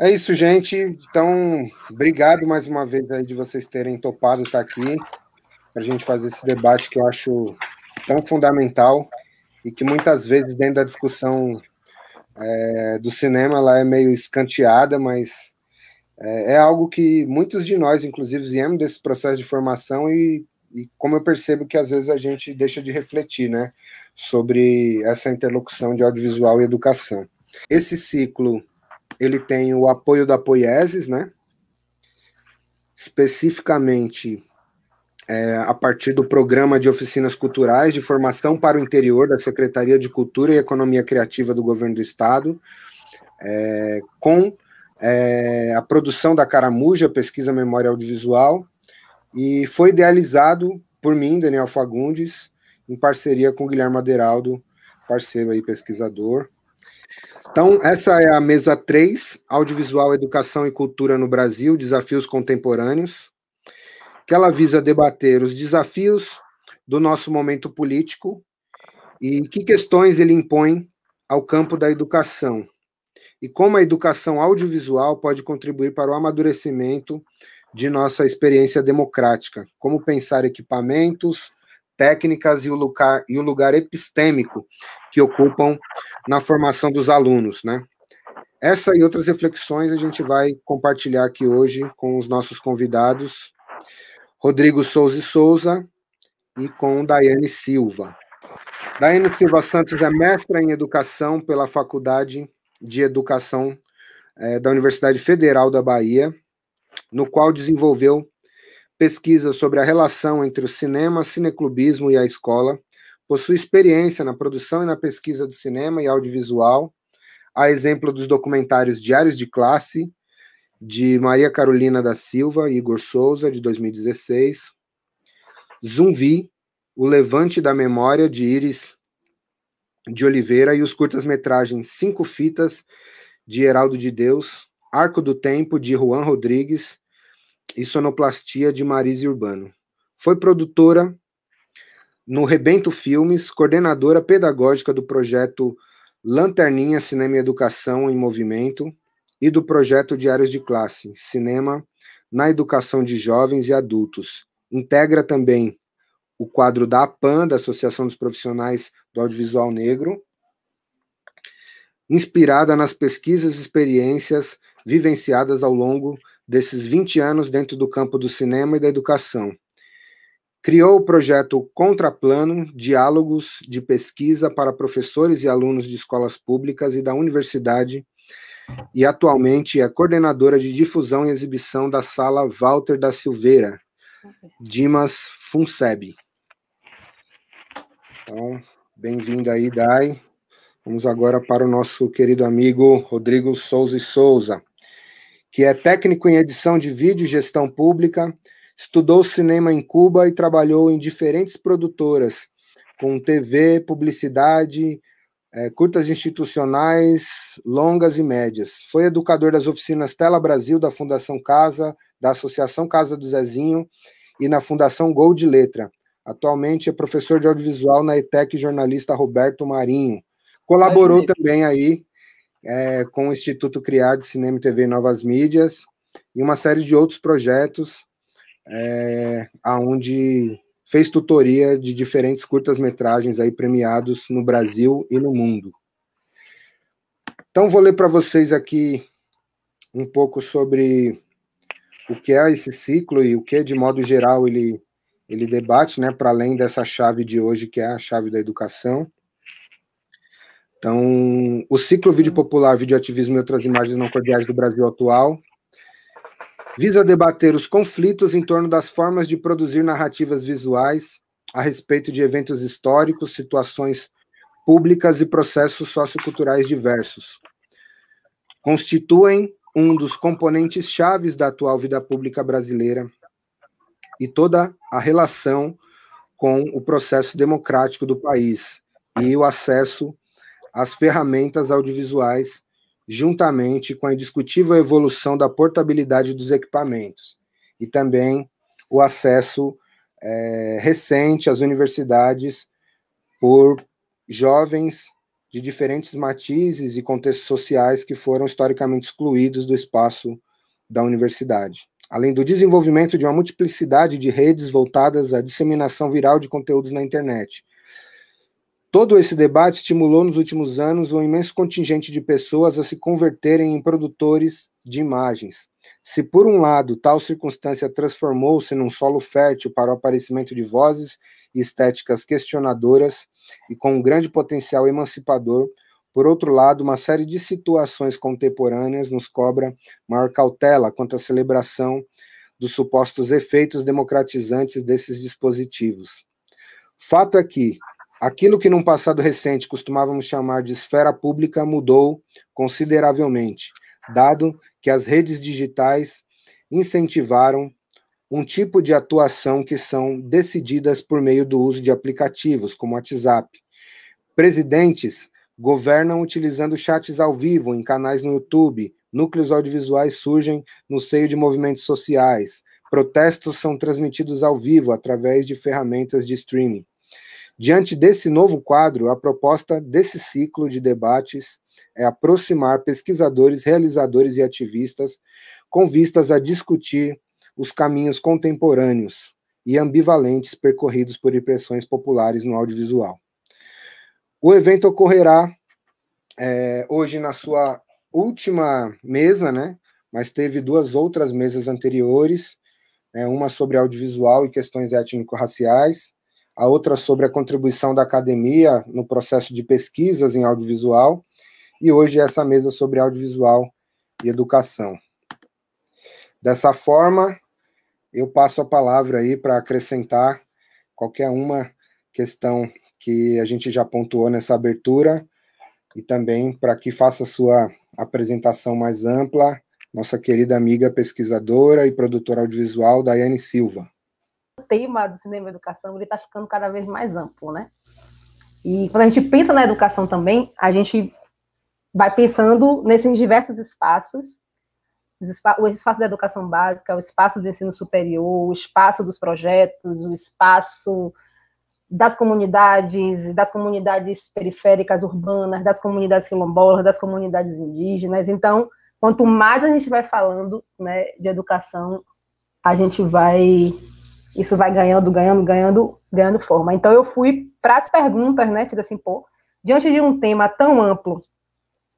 É isso, gente. Então, obrigado mais uma vez aí de vocês terem topado estar aqui para a gente fazer esse debate que eu acho tão fundamental e que muitas vezes dentro da discussão do cinema ela é meio escanteada, mas é algo que muitos de nós, inclusive, viemos desse processo de formação e como eu percebo que às vezes a gente deixa de refletir, né, sobre essa interlocução de audiovisual e educação. Esse ciclo ele tem o apoio da Poieses, né? Especificamente a partir do Programa de Oficinas Culturais de Formação para o Interior da Secretaria de Cultura e Economia Criativa do Governo do Estado, com a produção da Caramuja, Pesquisa Memória Audiovisual, e foi idealizado por mim, Daniel Fagundes, em parceria com Guilherme Aderaldo, parceiro aí, pesquisador. Então, essa é a mesa 3, Audiovisual, Educação e Cultura no Brasil, Desafios Contemporâneos, que ela visa debater os desafios do nosso momento político e que questões ele impõe ao campo da educação, e como a educação audiovisual pode contribuir para o amadurecimento de nossa experiência democrática, como pensar equipamentos, técnicas e o lugar epistêmico que ocupam na formação dos alunos, né? Essa e outras reflexões a gente vai compartilhar aqui hoje com os nossos convidados, Rodrigo Souza e Souza e com Daiane Silva. Daiane Silva Santos é mestra em Educação pela Faculdade de Educação da Universidade Federal da Bahia, no qual desenvolveu pesquisas sobre a relação entre o cinema, cineclubismo e a escola, possui experiência na produção e na pesquisa do cinema e audiovisual, a exemplo dos documentários Diários de Classe, de Maria Carolina da Silva e Igor Souza, de 2016, Zumbi, O Levante da Memória, de Iris de Oliveira, e os curtas-metragens Cinco Fitas, de Heraldo de Deus, Arco do Tempo, de Juan Rodrigues, e Sonoplastia, de Marise Urbano. Foi produtora no Rebento Filmes, coordenadora pedagógica do projeto Lanterninha Cinema e Educação em Movimento e do projeto Diários de Classe, Cinema na Educação de Jovens e Adultos. Integra também o quadro da APAN, da Associação dos Profissionais do Audiovisual Negro, inspirada nas pesquisas e experiências vivenciadas ao longo desses 20 anos dentro do campo do cinema e da educação. Criou o projeto Contraplano, Diálogos de Pesquisa para professores e alunos de escolas públicas e da universidade, e atualmente é coordenadora de difusão e exibição da Sala Walter da Silveira, Dimas Funseb. Então, bem-vindo aí, Dai. Vamos agora para o nosso querido amigo Rodrigo Souza e Souza, que é técnico em edição de vídeo e gestão pública, estudou cinema em Cuba e trabalhou em diferentes produtoras, com TV, publicidade, curtas institucionais, longas e médias. Foi educador das oficinas Tela Brasil, da Fundação Casa, da Associação Casa do Zezinho e na Fundação Gol de Letra. Atualmente é professor de audiovisual na ETEC jornalista Roberto Marinho. Colaborou também aí com o Instituto Criar de Cinema e TV e Novas Mídias e uma série de outros projetos onde fez tutoria de diferentes curtas-metragens aí premiados no Brasil e no mundo. Então, vou ler para vocês aqui um pouco sobre o que é esse ciclo e o que, de modo geral, ele debate, né, para além dessa chave de hoje, que é a chave da educação. Então, o ciclo Vídeo Popular, Videoativismo e Outras Imagens Não Cordiais do Brasil Atual visa debater os conflitos em torno das formas de produzir narrativas visuais a respeito de eventos históricos, situações públicas e processos socioculturais diversos. Constituem um dos componentes chaves da atual vida pública brasileira e toda a relação com o processo democrático do país e o acesso às ferramentas audiovisuais, juntamente com a indiscutível evolução da portabilidade dos equipamentos, e também o acesso recente às universidades por jovens de diferentes matizes e contextos sociais que foram historicamente excluídos do espaço da universidade, além do desenvolvimento de uma multiplicidade de redes voltadas à disseminação viral de conteúdos na internet. Todo esse debate estimulou nos últimos anos um imenso contingente de pessoas a se converterem em produtores de imagens. Se, por um lado, tal circunstância transformou-se num solo fértil para o aparecimento de vozes e estéticas questionadoras e com um grande potencial emancipador, por outro lado, uma série de situações contemporâneas nos cobra maior cautela quanto à celebração dos supostos efeitos democratizantes desses dispositivos. Fato é que aquilo que num passado recente costumávamos chamar de esfera pública mudou consideravelmente, dado que as redes digitais incentivaram um tipo de atuação que são decididas por meio do uso de aplicativos, como o WhatsApp. Presidentes governam utilizando chats ao vivo em canais no YouTube, núcleos audiovisuais surgem no seio de movimentos sociais, protestos são transmitidos ao vivo através de ferramentas de streaming. Diante desse novo quadro, a proposta desse ciclo de debates é aproximar pesquisadores, realizadores e ativistas com vistas a discutir os caminhos contemporâneos e ambivalentes percorridos por impressões populares no audiovisual. O evento ocorrerá hoje na sua última mesa, né? Mas teve 2 outras mesas anteriores, uma sobre audiovisual e questões étnico-raciais, a outra sobre a contribuição da academia no processo de pesquisas em audiovisual, e hoje essa mesa sobre audiovisual e educação. Dessa forma, eu passo a palavra aí para acrescentar qualquer uma questão que a gente já pontuou nessa abertura, e também para que faça a sua apresentação mais ampla, nossa querida amiga pesquisadora e produtora audiovisual, Daiane Silva. O tema do cinema e educação está ficando cada vez mais amplo, né? E quando a gente pensa na educação também, a gente vai pensando nesses diversos espaços, o espaço da educação básica, o espaço do ensino superior, o espaço dos projetos, o espaço das comunidades periféricas urbanas, das comunidades quilombolas, das comunidades indígenas. Então, quanto mais a gente vai falando, né, de educação, isso vai ganhando forma. Então, eu fui para as perguntas, né, fiz assim, diante de um tema tão amplo,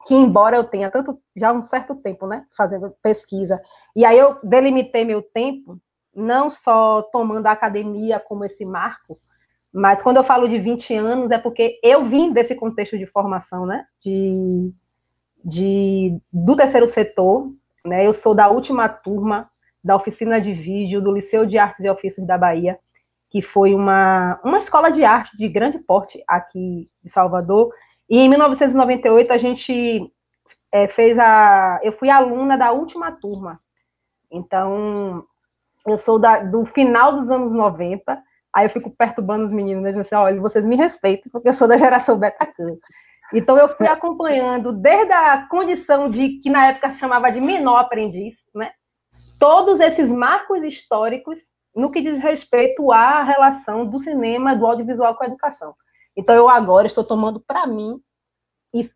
que embora eu tenha já um certo tempo, né, fazendo pesquisa, e aí eu delimitei meu tempo, não só tomando a academia como esse marco, mas quando eu falo de 20 anos, é porque eu vim desse contexto de formação, né, do terceiro setor, né, eu sou da última turma da oficina de vídeo do Liceu de Artes e Ofícios da Bahia, que foi uma escola de arte de grande porte aqui de Salvador, e em 1998 a gente eu fui aluna da última turma, então eu sou do final dos anos 90, aí eu fico perturbando os meninos, né, dizendo assim, olha, vocês me respeitem, porque eu sou da geração Betacam. Então eu fui acompanhando desde a condição de que na época se chamava de menor aprendiz, né, todos esses marcos históricos no que diz respeito à relação do cinema, do audiovisual com a educação. Então eu agora estou tomando para mim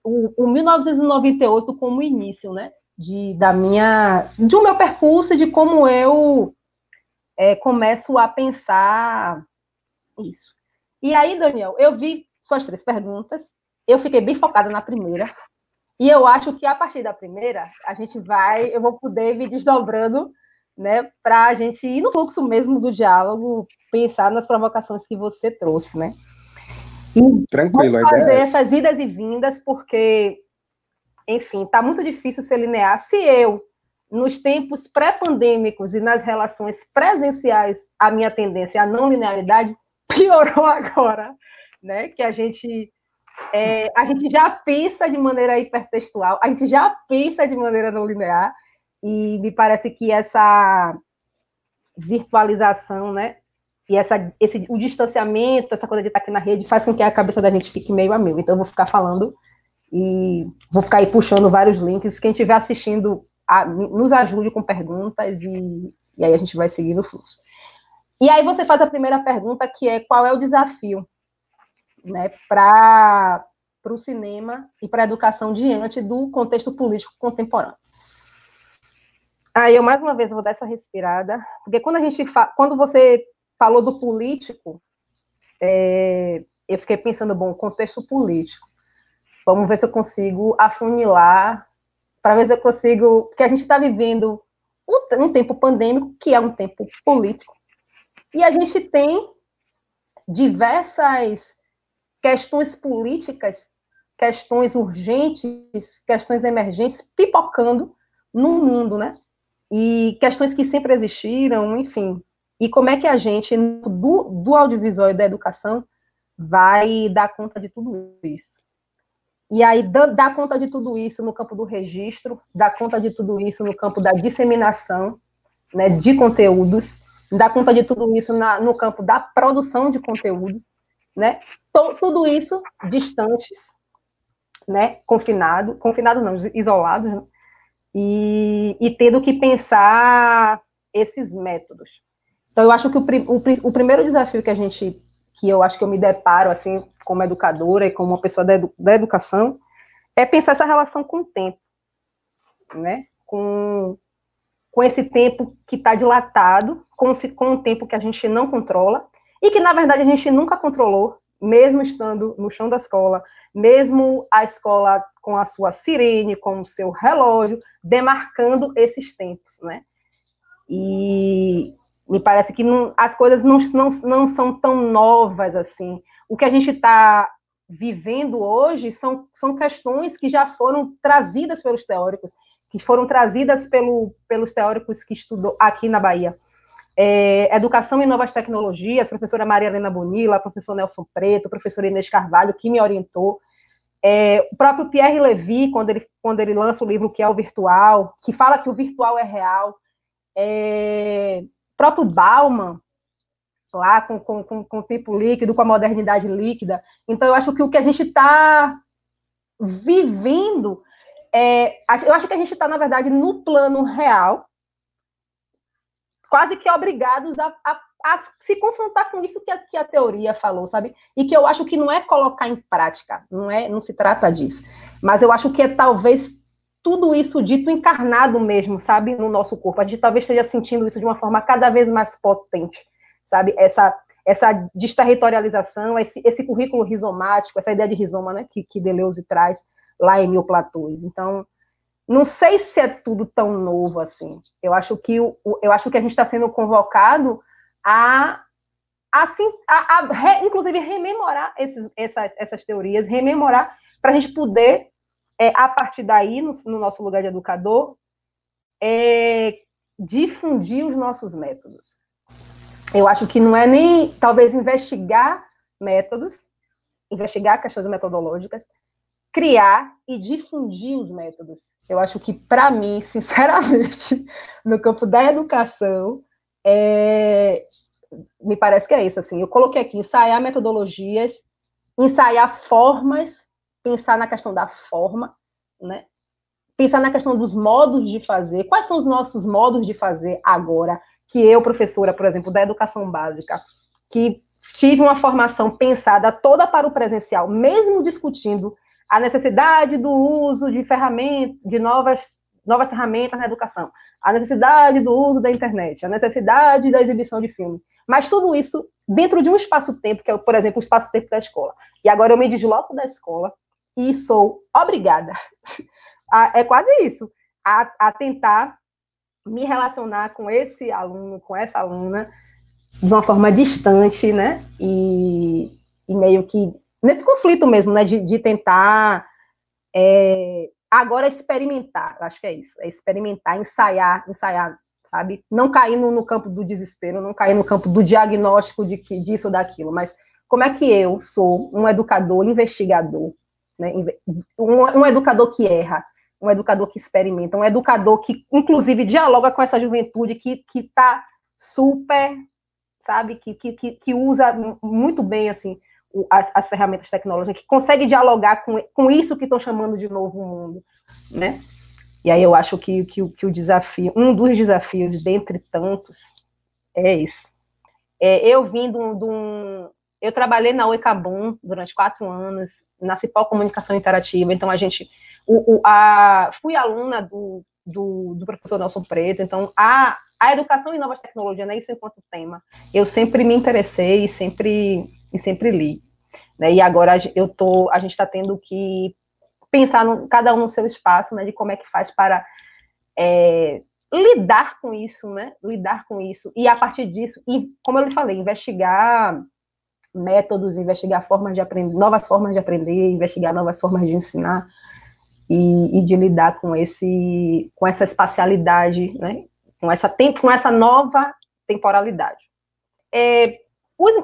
o 1998 como início, né, do meu percurso e de como eu começo a pensar isso. E aí, Daniel, eu vi suas 3 perguntas, eu fiquei bem focada na primeira, e eu acho que a partir da primeira, eu vou poder me desdobrando, né, para a gente ir no fluxo mesmo do diálogo, pensar nas provocações que você trouxe, né? E tranquilo, vou fazer essas idas e vindas, porque, enfim, está muito difícil ser linear. Se eu, nos tempos pré-pandêmicos e nas relações presenciais, a minha tendência à não linearidade piorou agora, né? Que a gente já pensa de maneira hipertextual, a gente já pensa de maneira não linear, e me parece que essa virtualização, né, e o distanciamento, essa coisa de estar aqui na rede, faz com que a cabeça da gente fique meio a meio. Então, eu vou ficar falando e vou ficar aí puxando vários links. Quem estiver assistindo, nos ajude com perguntas e aí a gente vai seguindo o fluxo. E aí você faz a primeira pergunta, que é qual é o desafio, né, para para o cinema e para a educação diante do contexto político contemporâneo. Aí eu, mais uma vez, vou dar essa respirada, porque quando você falou do político, eu fiquei pensando, bom, contexto político. Vamos ver se eu consigo afunilar, para ver se eu consigo... Porque a gente está vivendo um tempo pandêmico, que é um tempo político, e a gente tem diversas questões políticas, questões urgentes, questões emergentes, pipocando no mundo, né? E questões que sempre existiram, enfim. E como é que a gente, do audiovisual e da educação, vai dar conta de tudo isso? E aí, dar conta de tudo isso no campo do registro, dar conta de tudo isso no campo da disseminação, né, de conteúdos, dar conta de tudo isso no campo da produção de conteúdos, né? Tudo isso distantes, né? Confinado não, isolados, né? E tendo que pensar esses métodos. Então, eu acho que o primeiro desafio que eu acho que eu me deparo, assim, como educadora e como uma pessoa da educação, é pensar essa relação com o tempo, né? Com esse tempo que está dilatado, com o tempo que a gente não controla, e que, na verdade, a gente nunca controlou, mesmo estando no chão da escola, mesmo a escola com a sua sirene, com o seu relógio, demarcando esses tempos, né? E me parece que as coisas não são tão novas assim. O que a gente está vivendo hoje são questões que já foram trazidas pelos teóricos, que foram trazidas pelos teóricos que estudou aqui na Bahia. Educação e Novas Tecnologias, professora Maria Helena Bonilla, professor Nelson Preto, professora Inês Carvalho, que me orientou. O próprio Pierre Levy, quando ele lança o livro Que é o Virtual, que fala que o virtual é real. O próprio Bauman, lá com o tempo líquido, com a modernidade líquida. Então, eu acho que o que a gente está vivendo, eu acho que a gente está, na verdade, no plano real, quase que obrigados a se confrontar com isso que a teoria falou, sabe? E que eu acho que não é colocar em prática, não se trata disso. Mas eu acho que é talvez tudo isso dito encarnado mesmo, sabe? No nosso corpo. A gente talvez esteja sentindo isso de uma forma cada vez mais potente, sabe? Essa desterritorialização, esse currículo rizomático, essa ideia de rizoma, né? Que Deleuze traz lá em Mil Platôs. Então, não sei se é tudo tão novo assim. Eu acho que a gente está sendo convocado inclusive, rememorar essas teorias, rememorar para a gente poder, a partir daí, no nosso lugar de educador, difundir os nossos métodos. Eu acho que não é nem, talvez, investigar métodos, investigar questões metodológicas, criar e difundir os métodos. Eu acho que, para mim, sinceramente, no campo da educação, me parece que é isso, assim. Eu coloquei aqui, ensaiar metodologias, ensaiar formas, pensar na questão da forma, né? Pensar na questão dos modos de fazer. Quais são os nossos modos de fazer agora? Que eu, professora, por exemplo, da educação básica, que tive uma formação pensada toda para o presencial, mesmo discutindo a necessidade do uso de ferramentas, de novas ferramentas na educação, a necessidade do uso da internet, a necessidade da exibição de filme. Mas tudo isso dentro de um espaço-tempo, que é, por exemplo, o espaço-tempo da escola. E agora eu me desloco da escola e sou obrigada, é quase isso, a tentar me relacionar com esse aluno, com essa aluna, de uma forma distante, né? E meio que nesse conflito mesmo, né? De tentar agora experimentar, acho que é isso, experimentar, ensaiar, sabe? Não cair no campo do desespero, não cair no campo do diagnóstico disso ou daquilo, mas como é que eu sou um educador investigador, né? Um educador que erra, um educador que experimenta, um educador que, inclusive, dialoga com essa juventude que está super, sabe, que usa muito bem, assim, as ferramentas tecnológicas, que consegue dialogar com isso que estão chamando de novo mundo, né? E aí eu acho que o desafio, um dos desafios, dentre tantos, é esse. Eu vim de Eu trabalhei na Oi Kabum durante 4 anos, na Cipó Comunicação Interativa, então fui aluna do professor Nelson Preto, então a educação em novas tecnologias, né, isso enquanto tema, eu sempre me interessei e sempre li, né, e agora a gente está tendo que pensar cada um no seu espaço, né, de como é que faz para lidar com isso, né, e a partir disso, e como eu lhe falei, investigar métodos, investigar formas de aprender, novas formas de aprender, investigar novas formas de ensinar e de lidar com essa espacialidade, né? Com essa nova temporalidade.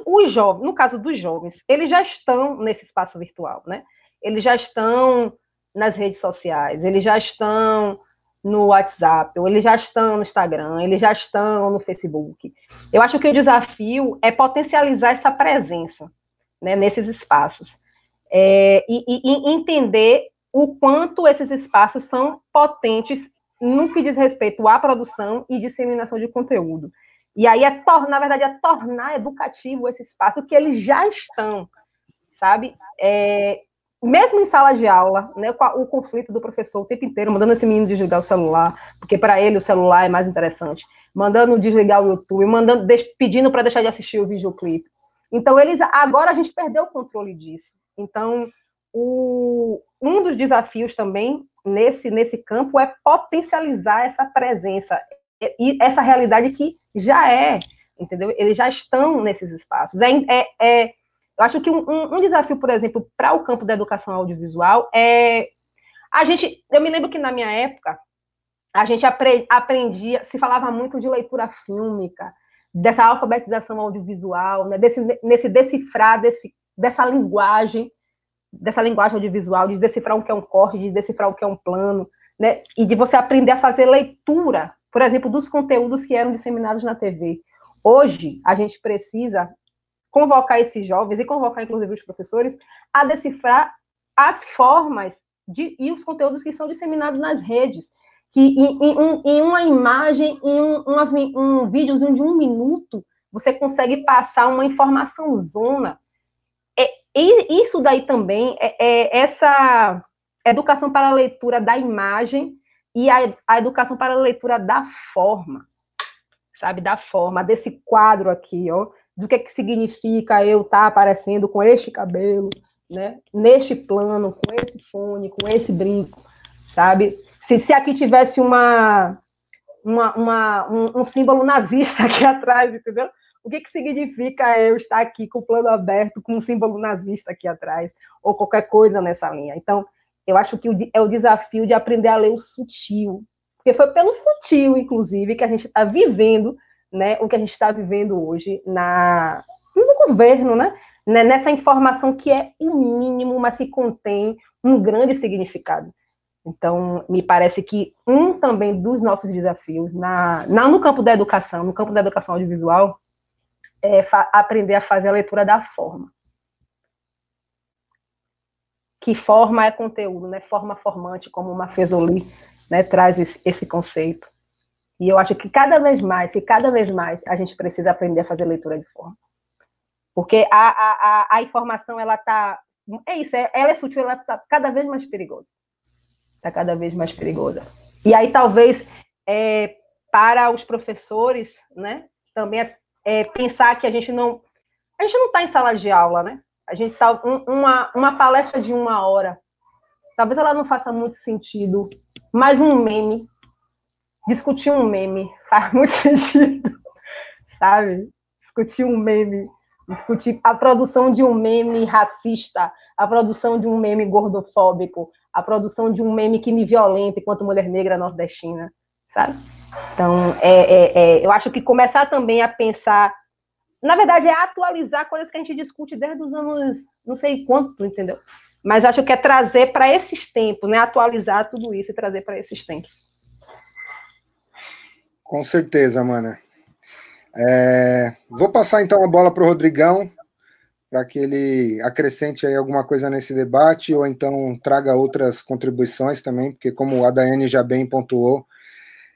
Os jovens, no caso dos jovens, eles já estão nesse espaço virtual, né? Eles já estão nas redes sociais, eles já estão no WhatsApp, ou eles já estão no Instagram, eles já estão no Facebook. Eu acho que o desafio é potencializar essa presença, né, nesses espaços, e entender o quanto esses espaços são potentes no que diz respeito à produção e disseminação de conteúdo. E aí, na verdade, é tornar educativo esse espaço que eles já estão, sabe? Mesmo em sala de aula, né, o conflito do professor o tempo inteiro, mandando esse menino desligar o celular, porque para ele o celular é mais interessante, mandando desligar o YouTube, pedindo para deixar de assistir o videoclipe. Então, agora a gente perdeu o controle disso. Então, um dos desafios também nesse campo é potencializar essa presença e essa realidade que já entendeu? Eles já estão nesses espaços. Eu acho que um desafio, por exemplo, para o campo da educação audiovisual eu me lembro que na minha época a gente aprendia, se falava muito de leitura fílmica, dessa alfabetização audiovisual, né, nesse decifrar dessa linguagem audiovisual, de decifrar o que é um corte, de decifrar o que é um plano, né, e de você aprender a fazer leitura, por exemplo, dos conteúdos que eram disseminados na TV. Hoje, a gente precisa convocar esses jovens e convocar, inclusive, os professores a decifrar as formas e os conteúdos que são disseminados nas redes, que em uma imagem, em um videozinho de 1 minuto, você consegue passar uma informação zona. E isso daí também essa educação para a leitura da imagem e a educação para a leitura da forma, sabe? Da forma, desse quadro aqui, ó, do que significa eu estar aparecendo com este cabelo, né? Neste plano, com esse fone, com esse brinco, sabe? Se aqui tivesse um símbolo nazista aqui atrás, entendeu? O que significa eu estar aqui com o plano aberto, com um símbolo nazista aqui atrás, ou qualquer coisa nessa linha? Então, eu acho que é o desafio de aprender a ler o sutil, porque foi pelo sutil, inclusive, que a gente está vivendo, né, o que a gente está vivendo hoje no governo, né, nessa informação que é o mínimo, mas que contém um grande significado. Então, me parece que também dos nossos desafios no campo da educação, audiovisual, é aprender a fazer a leitura da forma. Que forma é conteúdo, né? Forma formante, como o Maffesoli, né, traz esse conceito. E eu acho que cada vez mais a gente precisa aprender a fazer leitura de forma. Porque a informação, ela está... ela é sutil, ela está cada vez mais perigosa. Está cada vez mais perigosa. E aí, talvez, para os professores, né, também pensar que a gente não está em sala de aula, né? A gente está uma palestra de 1 hora. Talvez ela não faça muito sentido, mas um meme, discutir um meme faz muito sentido, sabe? Discutir um meme, discutir a produção de um meme racista, a produção de um meme gordofóbico, a produção de um meme que me violenta enquanto mulher negra nordestina, sabe? Então, eu acho que começar também a pensar, na verdade, é atualizar coisas que a gente discute desde os anos, não sei quanto, entendeu? Mas acho que é trazer para esses tempos, né? Atualizar tudo isso e trazer para esses tempos. Com certeza, Mana. Vou passar, então, a bola para o Rodrigão, para que ele acrescente aí alguma coisa nesse debate, ou então traga outras contribuições também, porque, como a Daiane já bem pontuou,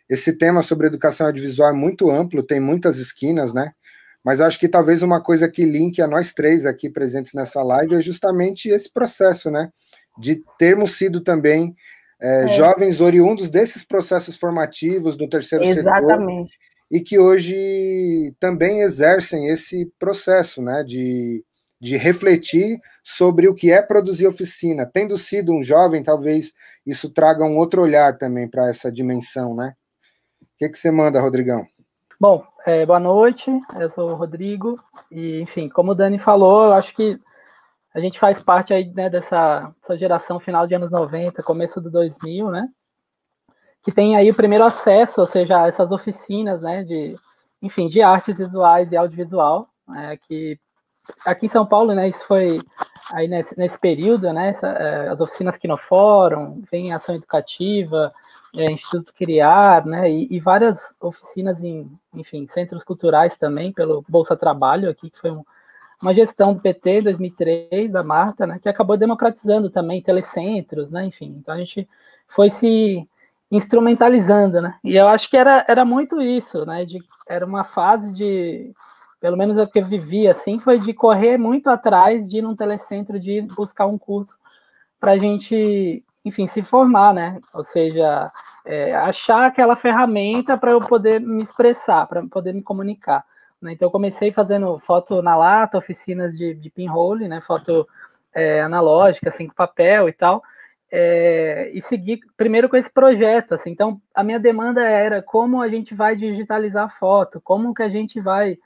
esse tema sobre educação audiovisual é muito amplo, tem muitas esquinas, né? Mas acho que talvez uma coisa que linke a nós três aqui presentes nessa live é justamente esse processo, né? De termos sido também jovens oriundos desses processos formativos do terceiro setor e que hoje também exercem esse processo, né? De refletir sobre o que é produzir oficina. Tendo sido um jovem, talvez isso traga um outro olhar também para essa dimensão, né? O que você manda, Rodrigão? Bom, boa noite, eu sou o Rodrigo, e, enfim, como o Dani falou, eu acho que a gente faz parte aí, né, dessa geração final de anos 90, começo do 2000, né, que tem aí o primeiro acesso, ou seja, a essas oficinas, né, enfim, de artes visuais e audiovisual, que aqui em São Paulo, né, isso foi aí nesse período, né, as oficinas Quinofórum, vem Ação Educativa, Instituto Criar, né, e várias oficinas enfim, centros culturais também, pelo Bolsa Trabalho aqui, que foi uma gestão do PT em 2003, da Marta, né, que acabou democratizando também telecentros, né, enfim, então a gente foi se instrumentalizando, né, e eu acho que era muito isso, né, era uma fase de, pelo menos o que eu vivi, assim, foi de correr muito atrás de ir num telecentro, de buscar um curso para a gente, enfim, se formar, né, ou seja, achar aquela ferramenta para eu poder me expressar, para poder me comunicar. Né? Então, eu comecei fazendo foto na lata, oficinas de pinhole, né? Foto analógica, assim, com papel e tal, e segui primeiro com esse projeto. Assim. Então, a minha demanda era como a gente vai digitalizar a foto, como que a gente vai,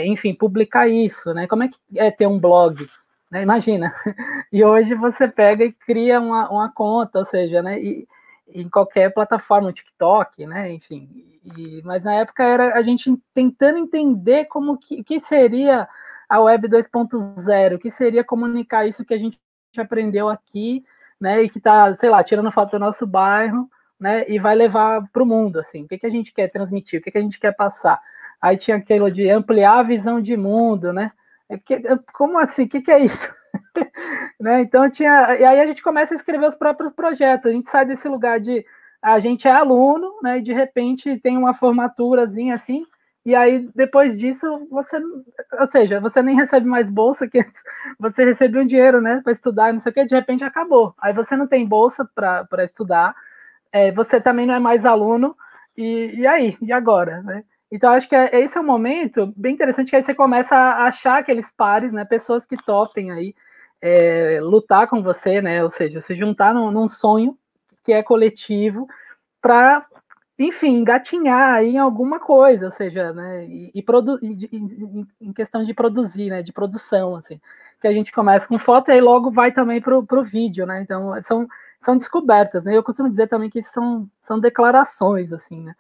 enfim, publicar isso, né? Como é que é ter um blog? Né? Imagina. E hoje você pega e cria uma conta, ou seja, né? Em qualquer plataforma, TikTok, né? Enfim. Mas na época era a gente tentando entender que seria a Web 2.0, o que seria comunicar isso que a gente aprendeu aqui, né? E que está, sei lá, tirando foto do nosso bairro, né? E vai levar para o mundo, assim. O que a gente quer transmitir? O que a gente quer passar? Aí tinha aquilo de ampliar a visão de mundo, né? Como assim? O que é isso? Né? Então e aí a gente começa a escrever os próprios projetos, a gente sai desse lugar de a gente é aluno, né? E de repente tem uma formaturazinha assim, e aí depois disso ou seja, você nem recebe mais bolsa, que você recebeu um dinheiro, né, para estudar, não sei o que, de repente acabou. Aí você não tem bolsa para estudar, você também não é mais aluno, e aí? E agora? Né? Então, acho que esse é um momento bem interessante, que aí você começa a achar aqueles pares, né, pessoas que topem aí, lutar com você, né, ou seja, se juntar num sonho que é coletivo para, enfim, engatinhar em alguma coisa, ou seja, né, em questão de produzir, né, de produção, assim, que a gente começa com foto e aí logo vai também para o vídeo, né, então são descobertas, né, eu costumo dizer também que são declarações, assim, né,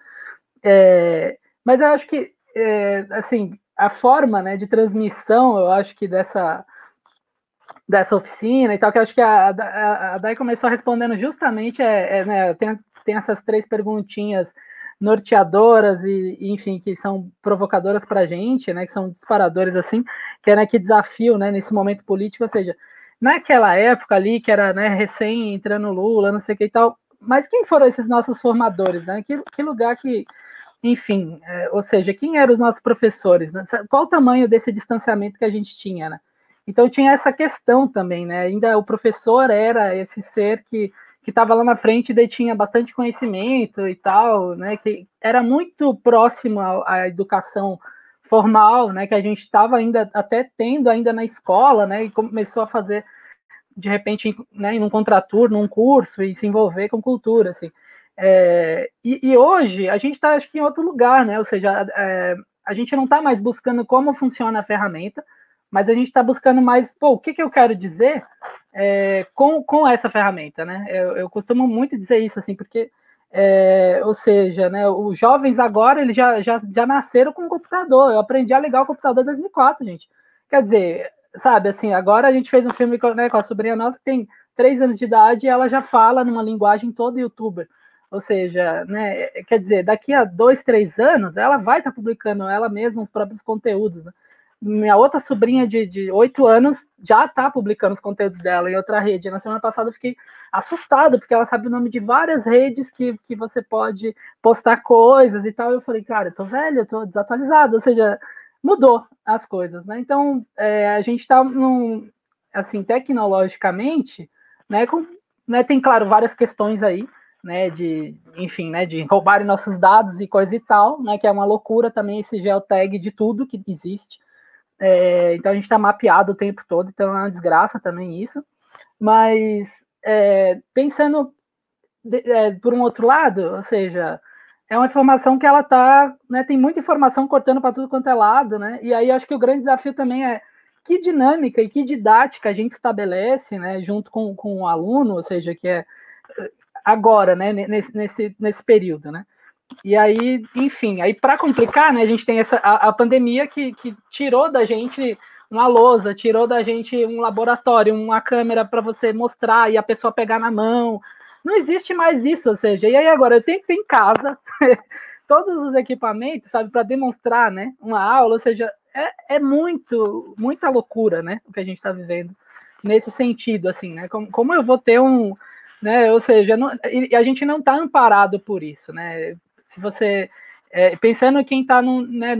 mas eu acho que, assim, a forma, né, de transmissão, eu acho que dessa oficina e tal, que eu acho que a Dai começou respondendo justamente, né, tem essas 3 perguntinhas norteadoras e, enfim, que são provocadoras para a gente, né, que são disparadores, assim, que é, né, que desafio, né, nesse momento político, ou seja, naquela época ali, que era, né, recém entrando Lula, não sei o que e tal, mas quem foram esses nossos formadores, né, que lugar que, enfim, ou seja, quem eram os nossos professores, né? Qual o tamanho desse distanciamento que a gente tinha, né? Então tinha essa questão também, né? Ainda o professor era esse ser que estava lá na frente e daí tinha bastante conhecimento e tal, né? Que era muito próximo à educação formal, né? Que a gente estava ainda até tendo ainda na escola, né? E começou a fazer de repente, né, em um contraturno, num curso e se envolver com cultura, assim. E hoje a gente está, acho que, em outro lugar, né? Ou seja, a gente não está mais buscando como funciona a ferramenta, mas a gente está buscando mais, o que eu quero dizer com essa ferramenta, né? Eu costumo muito dizer isso, assim, porque, ou seja, né, os jovens agora, eles já nasceram com o computador. Eu aprendi a ligar o computador em 2004, gente. Quer dizer, sabe, assim, agora a gente fez um filme com a sobrinha nossa que tem 3 anos de idade e ela já fala numa linguagem toda youtuber. Ou seja, né, quer dizer, daqui a 2, 3 anos, ela vai estar publicando ela mesma os próprios conteúdos. Né? Minha outra sobrinha de 8 anos já está publicando os conteúdos dela em outra rede. Na semana passada eu fiquei assustado, porque ela sabe o nome de várias redes que você pode postar coisas e tal. Eu falei, cara, eu tô velho, eu tô desatualizado. Ou seja, mudou as coisas, né? Então, a gente está, assim, tecnologicamente, né, tem, claro, várias questões aí, né, enfim, né, de roubarem nossos dados e coisa e tal, né, que é uma loucura também esse geotag de tudo que existe. Então a gente está mapeado o tempo todo, então é uma desgraça também isso. Mas pensando por um outro lado, ou seja, é uma informação que ela tá, né, tem muita informação cortando para tudo quanto é lado, né? E aí acho que o grande desafio também é que dinâmica e que didática a gente estabelece, né, junto com o aluno, ou seja, que é agora, né, nesse período, né? E aí, enfim, aí para complicar, né, a gente tem a pandemia que tirou da gente uma lousa, tirou da gente um laboratório, uma câmera para você mostrar e a pessoa pegar na mão. Não existe mais isso, ou seja, e aí agora eu tenho que ter em casa todos os equipamentos, sabe, para demonstrar, né, uma aula, ou seja, é muita loucura, né, o que a gente está vivendo nesse sentido, assim, né, como eu vou ter né, ou seja, e a gente não está amparado por isso, né, se você, pensando em quem está né,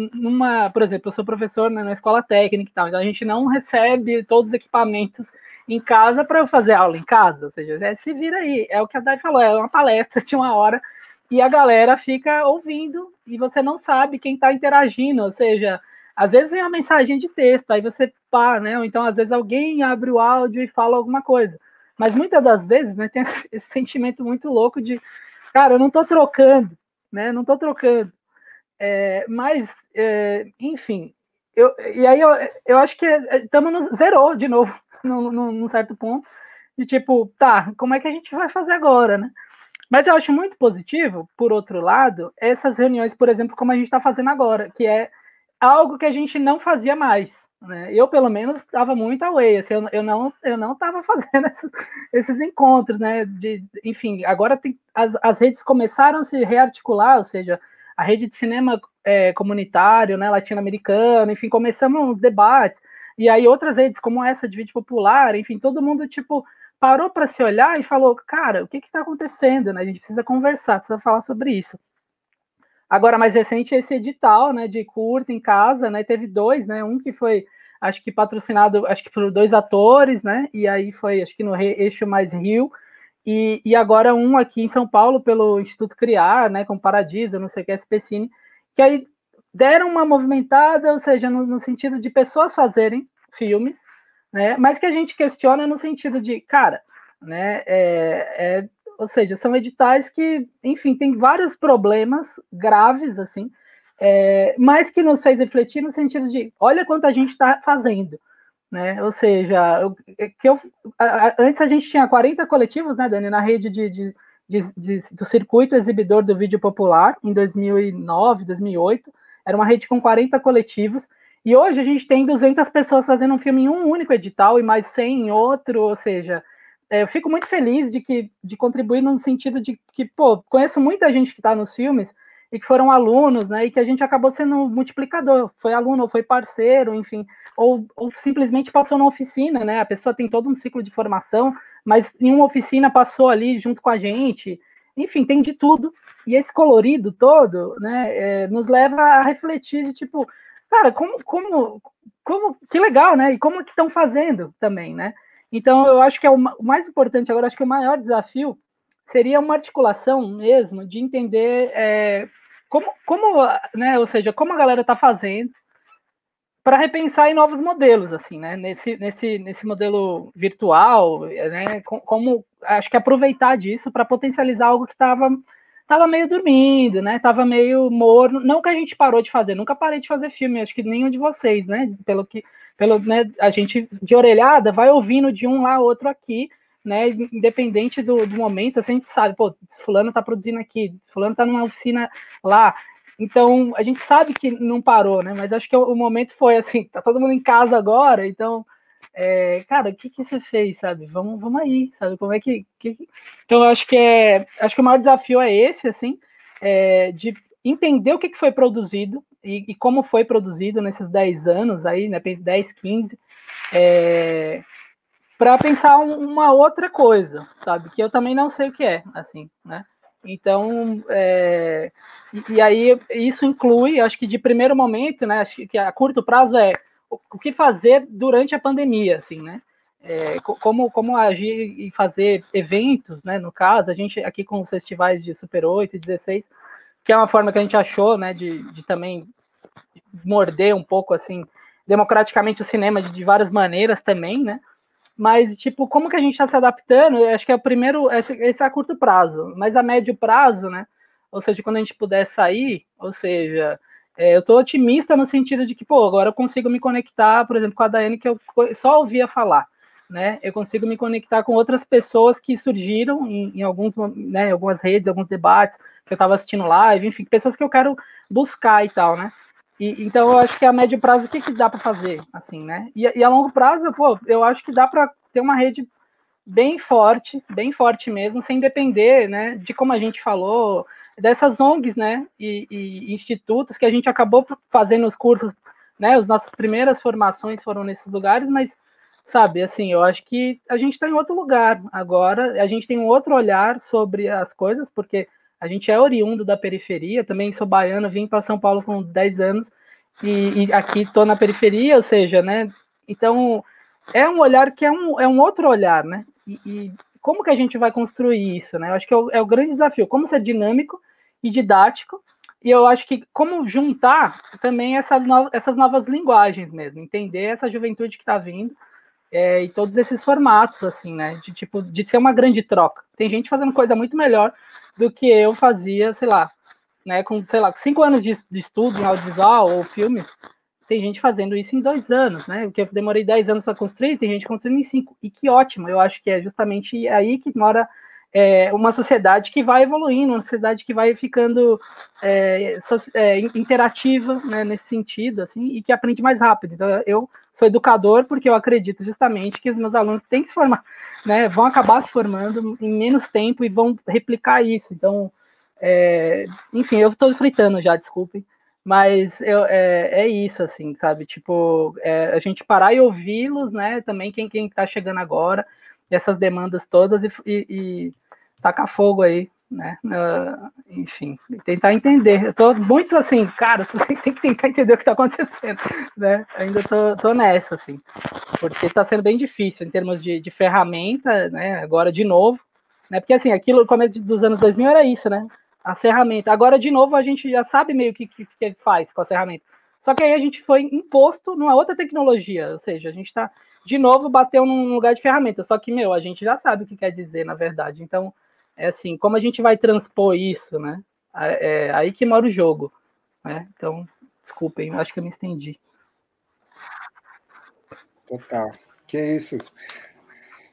por exemplo, eu sou professor, né, na escola técnica e tal, então a gente não recebe todos os equipamentos em casa para eu fazer aula em casa, ou seja, se vira aí, é o que a Dai falou, é uma palestra de 1 hora e a galera fica ouvindo e você não sabe quem está interagindo, ou seja, às vezes vem uma mensagem de texto, aí você pá, né, ou então às vezes alguém abre o áudio e fala alguma coisa, mas muitas das vezes, né, tem esse sentimento muito louco de, cara, eu não estou trocando, né? Não estou trocando. Mas, enfim, e aí eu acho que estamos zerou de novo, num certo ponto, de tipo, tá, como é que a gente vai fazer agora, né? Mas eu acho muito positivo, por outro lado, essas reuniões, por exemplo, como a gente está fazendo agora, que é algo que a gente não fazia mais. Né? Eu, pelo menos, estava muito away, assim, eu não estava fazendo esses encontros, né? Enfim, agora as redes começaram a se rearticular, ou seja, a rede de cinema comunitário, né, latino-americano, enfim, começamos uns debates, e aí outras redes como essa de vídeo popular, enfim, todo mundo, tipo, parou para se olhar e falou, cara, o que está acontecendo, né? A gente precisa conversar, precisa falar sobre isso. Agora, mais recente, esse edital, né, de curta em casa, né, teve 2, né, um que foi, acho que patrocinado, acho que por 2 atores, né, e aí foi, acho que no Eixo Mais Rio, e agora um aqui em São Paulo, pelo Instituto Criar, né, com Paradiso, não sei o que, SPCine, que aí deram uma movimentada, ou seja, no sentido de pessoas fazerem filmes, né, mas que a gente questiona no sentido de, cara, né, ou seja, são editais que, enfim, tem vários problemas graves, assim, mas que nos fez refletir no sentido de, olha quanto a gente está fazendo, né? Ou seja, antes a gente tinha 40 coletivos, né, Dani, na rede do circuito exibidor do vídeo popular, em 2009, 2008, era uma rede com 40 coletivos, e hoje a gente tem 200 pessoas fazendo um filme em um único edital e mais 100 em outro, ou seja, eu fico muito feliz de contribuir no sentido de que, pô, conheço muita gente que está nos filmes e que foram alunos, né, e que a gente acabou sendo multiplicador, foi aluno ou foi parceiro, enfim, ou simplesmente passou na oficina, né, a pessoa tem todo um ciclo de formação, mas em uma oficina passou ali junto com a gente, enfim, tem de tudo, e esse colorido todo, né, nos leva a refletir de tipo, cara, como que legal, né, e como que estão fazendo também, né, então, eu acho que o mais importante agora, acho que o maior desafio seria uma articulação mesmo de entender como né, ou seja, como a galera está fazendo para repensar em novos modelos, assim, né, nesse modelo virtual, né, como acho que aproveitar disso para potencializar algo que estava meio dormindo, né, estava meio morno, não que a gente parou de fazer, nunca parei de fazer filme, acho que nenhum de vocês, né, né, a gente de orelhada vai ouvindo de um lá, outro aqui, né, independente do momento, assim, a gente sabe, pô, fulano tá produzindo aqui, fulano tá numa oficina lá, então a gente sabe que não parou, né, mas acho que o momento foi assim, tá todo mundo em casa agora, então, cara, o que você fez, sabe, vamos aí, sabe, como é que... Então, acho que o maior desafio é esse, assim, de entender o que foi produzido e como foi produzido nesses 10 anos aí, né, 10, 15, para pensar uma outra coisa, sabe, que eu também não sei o que é, assim, né, Então, e aí isso inclui, acho que de primeiro momento, né, acho que a curto prazo é o que fazer durante a pandemia, assim, né? Como agir e fazer eventos, né? No caso, a gente aqui com os festivais de Super 8 e 16, que é uma forma que a gente achou, né, de também morder um pouco, assim, democraticamente o cinema de várias maneiras também, né? Mas, tipo, como que a gente está se adaptando? Eu acho que é o primeiro, esse é a curto prazo, mas a médio prazo, né? Ou seja, quando a gente puder sair, ou seja, eu estou otimista no sentido de que, pô, agora eu consigo me conectar, por exemplo, com a Daiane, que eu só ouvia falar, né? Eu consigo me conectar com outras pessoas que surgiram em alguns, né, algumas redes, alguns debates, que eu estava assistindo live, enfim, pessoas que eu quero buscar e tal, né? Então, eu acho que a médio prazo, o que dá para fazer, assim, né? E a longo prazo, pô, eu acho que dá para ter uma rede bem forte mesmo, sem depender, né, de como a gente falou, dessas ONGs, né, e institutos que a gente acabou fazendo os cursos, né, as nossas primeiras formações foram nesses lugares, mas, sabe, assim, eu acho que a gente está em outro lugar agora, a gente tem um outro olhar sobre as coisas, porque a gente é oriundo da periferia, também sou baiano, vim para São Paulo com 10 anos, e aqui estou na periferia, ou seja, né, então é um olhar que é um outro olhar, né? E como que a gente vai construir isso, né? Eu acho que é o grande desafio, como ser dinâmico e didático, e eu acho que como juntar também essas novas linguagens mesmo, entender essa juventude que está vindo, e todos esses formatos, assim, né? De tipo, de ser uma grande troca. Tem gente fazendo coisa muito melhor do que eu fazia, sei lá, né? Com, sei lá, 5 anos de estudo em audiovisual ou filmes, tem gente fazendo isso em 2 anos, né? O que eu demorei 10 anos para construir, tem gente construindo em 5. E que ótimo, eu acho que é justamente aí que mora uma sociedade que vai evoluindo, uma sociedade que vai ficando interativa, né, nesse sentido, assim, e que aprende mais rápido. Então, eu sou educador porque eu acredito justamente que os meus alunos têm que se formar, né? Vão acabar se formando em menos tempo e vão replicar isso. Então, enfim, eu estou fritando já, desculpem. Mas é isso, assim, sabe? Tipo, a gente parar e ouvi-los, né? Também quem tá chegando agora, essas demandas todas e tacar fogo aí, né? Enfim, tentar entender. Eu tô muito assim, cara, tu tem que tentar entender o que tá acontecendo, né? Ainda tô nessa, assim, porque tá sendo bem difícil em termos de ferramenta, né? Agora de novo, né? Porque assim, aquilo no começo dos anos 2000 era isso, né? A ferramenta. Agora, de novo, a gente já sabe meio que ele faz com a ferramenta. Só que aí a gente foi imposto numa outra tecnologia, ou seja, a gente está, de novo, bateu num lugar de ferramenta. Só que, a gente já sabe o que quer dizer, na verdade. Então, é assim, como a gente vai transpor isso, né? É aí que mora o jogo, né? Então, desculpem, acho que eu me estendi. Total. Que isso.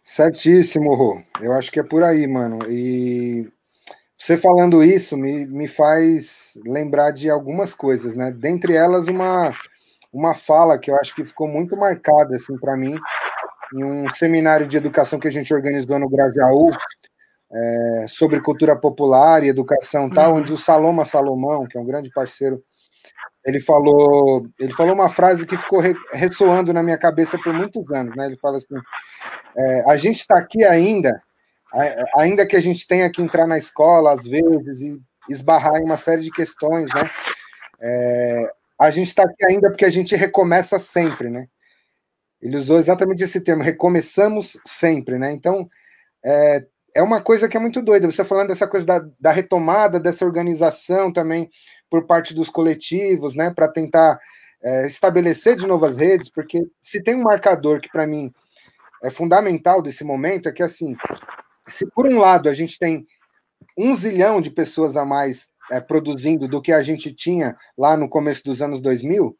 Certíssimo, Rô. Eu acho que é por aí, mano. E você falando isso me faz lembrar de algumas coisas, né? Dentre elas, uma fala que eu acho que ficou muito marcada, assim, para mim, em um seminário de educação que a gente organizou no Grajaú, sobre cultura popular e educação tal, onde o Saloma Salomão, que é um grande parceiro, ele falou uma frase que ficou ressoando na minha cabeça por muitos anos, né? Ele fala assim: a gente está aqui ainda que a gente tenha que entrar na escola às vezes e esbarrar em uma série de questões, né? A gente está aqui ainda porque a gente recomeça sempre, né? Ele usou exatamente esse termo, recomeçamos sempre, né? Então, é uma coisa que é muito doida. Você falando dessa coisa da retomada, dessa organização também por parte dos coletivos, né? Para tentar estabelecer de novas redes, porque se tem um marcador que, para mim, é fundamental desse momento, é que, assim, se por um lado a gente tem 1 zilhão de pessoas a mais produzindo do que a gente tinha lá no começo dos anos 2000,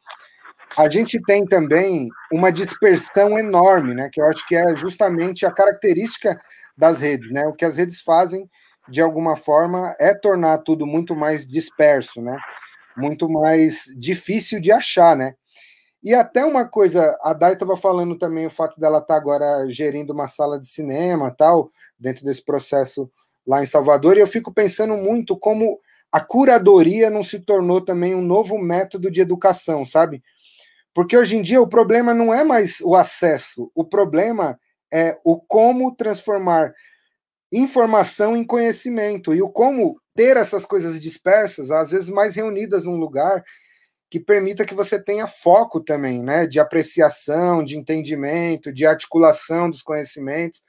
a gente tem também uma dispersão enorme, né? Que eu acho que é justamente a característica das redes, né? O que as redes fazem, de alguma forma, é tornar tudo muito mais disperso, né? Muito mais difícil de achar, né? E até uma coisa, a Dai estava falando também o fato dela estar agora gerindo uma sala de cinema, tal, dentro desse processo lá em Salvador, e eu fico pensando muito como a curadoria não se tornou também um novo método de educação, sabe? Porque hoje em dia o problema não é mais o acesso, o problema é o como transformar informação em conhecimento, e o como ter essas coisas dispersas, às vezes mais reunidas num lugar, que permita que você tenha foco também, né, de apreciação, de entendimento, de articulação dos conhecimentos.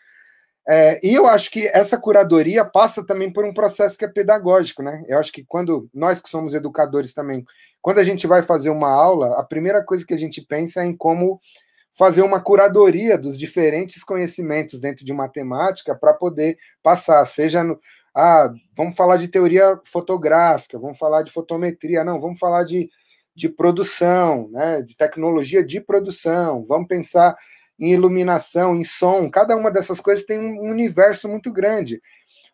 E eu acho que essa curadoria passa também por um processo que é pedagógico, né? Eu acho que quando nós que somos educadores também, quando a gente vai fazer uma aula, a primeira coisa que a gente pensa é em como fazer uma curadoria dos diferentes conhecimentos dentro de matemática para poder passar, seja no, vamos falar de teoria fotográfica, vamos falar de fotometria, não, vamos falar de produção, né, de tecnologia de produção, vamos pensar em iluminação, em som, cada uma dessas coisas tem um universo muito grande.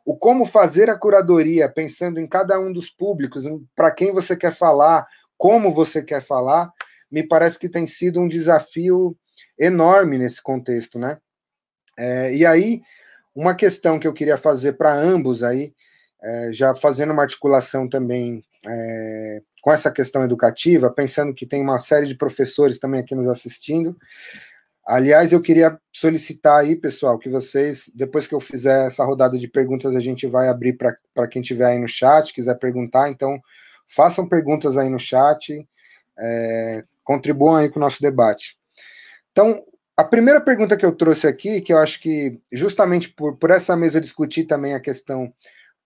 O como fazer a curadoria, pensando em cada um dos públicos, para quem você quer falar, como você quer falar, me parece que tem sido um desafio enorme nesse contexto, né? E aí, uma questão que eu queria fazer para ambos aí, já fazendo uma articulação também com essa questão educativa, pensando que tem uma série de professores também aqui nos assistindo. Aliás, eu queria solicitar aí, pessoal, que vocês, depois que eu fizer essa rodada de perguntas, a gente vai abrir para quem estiver aí no chat, quiser perguntar, então façam perguntas aí no chat, contribuam aí com o nosso debate. Então, a primeira pergunta que eu trouxe aqui, que eu acho que justamente por essa mesa discutir também a questão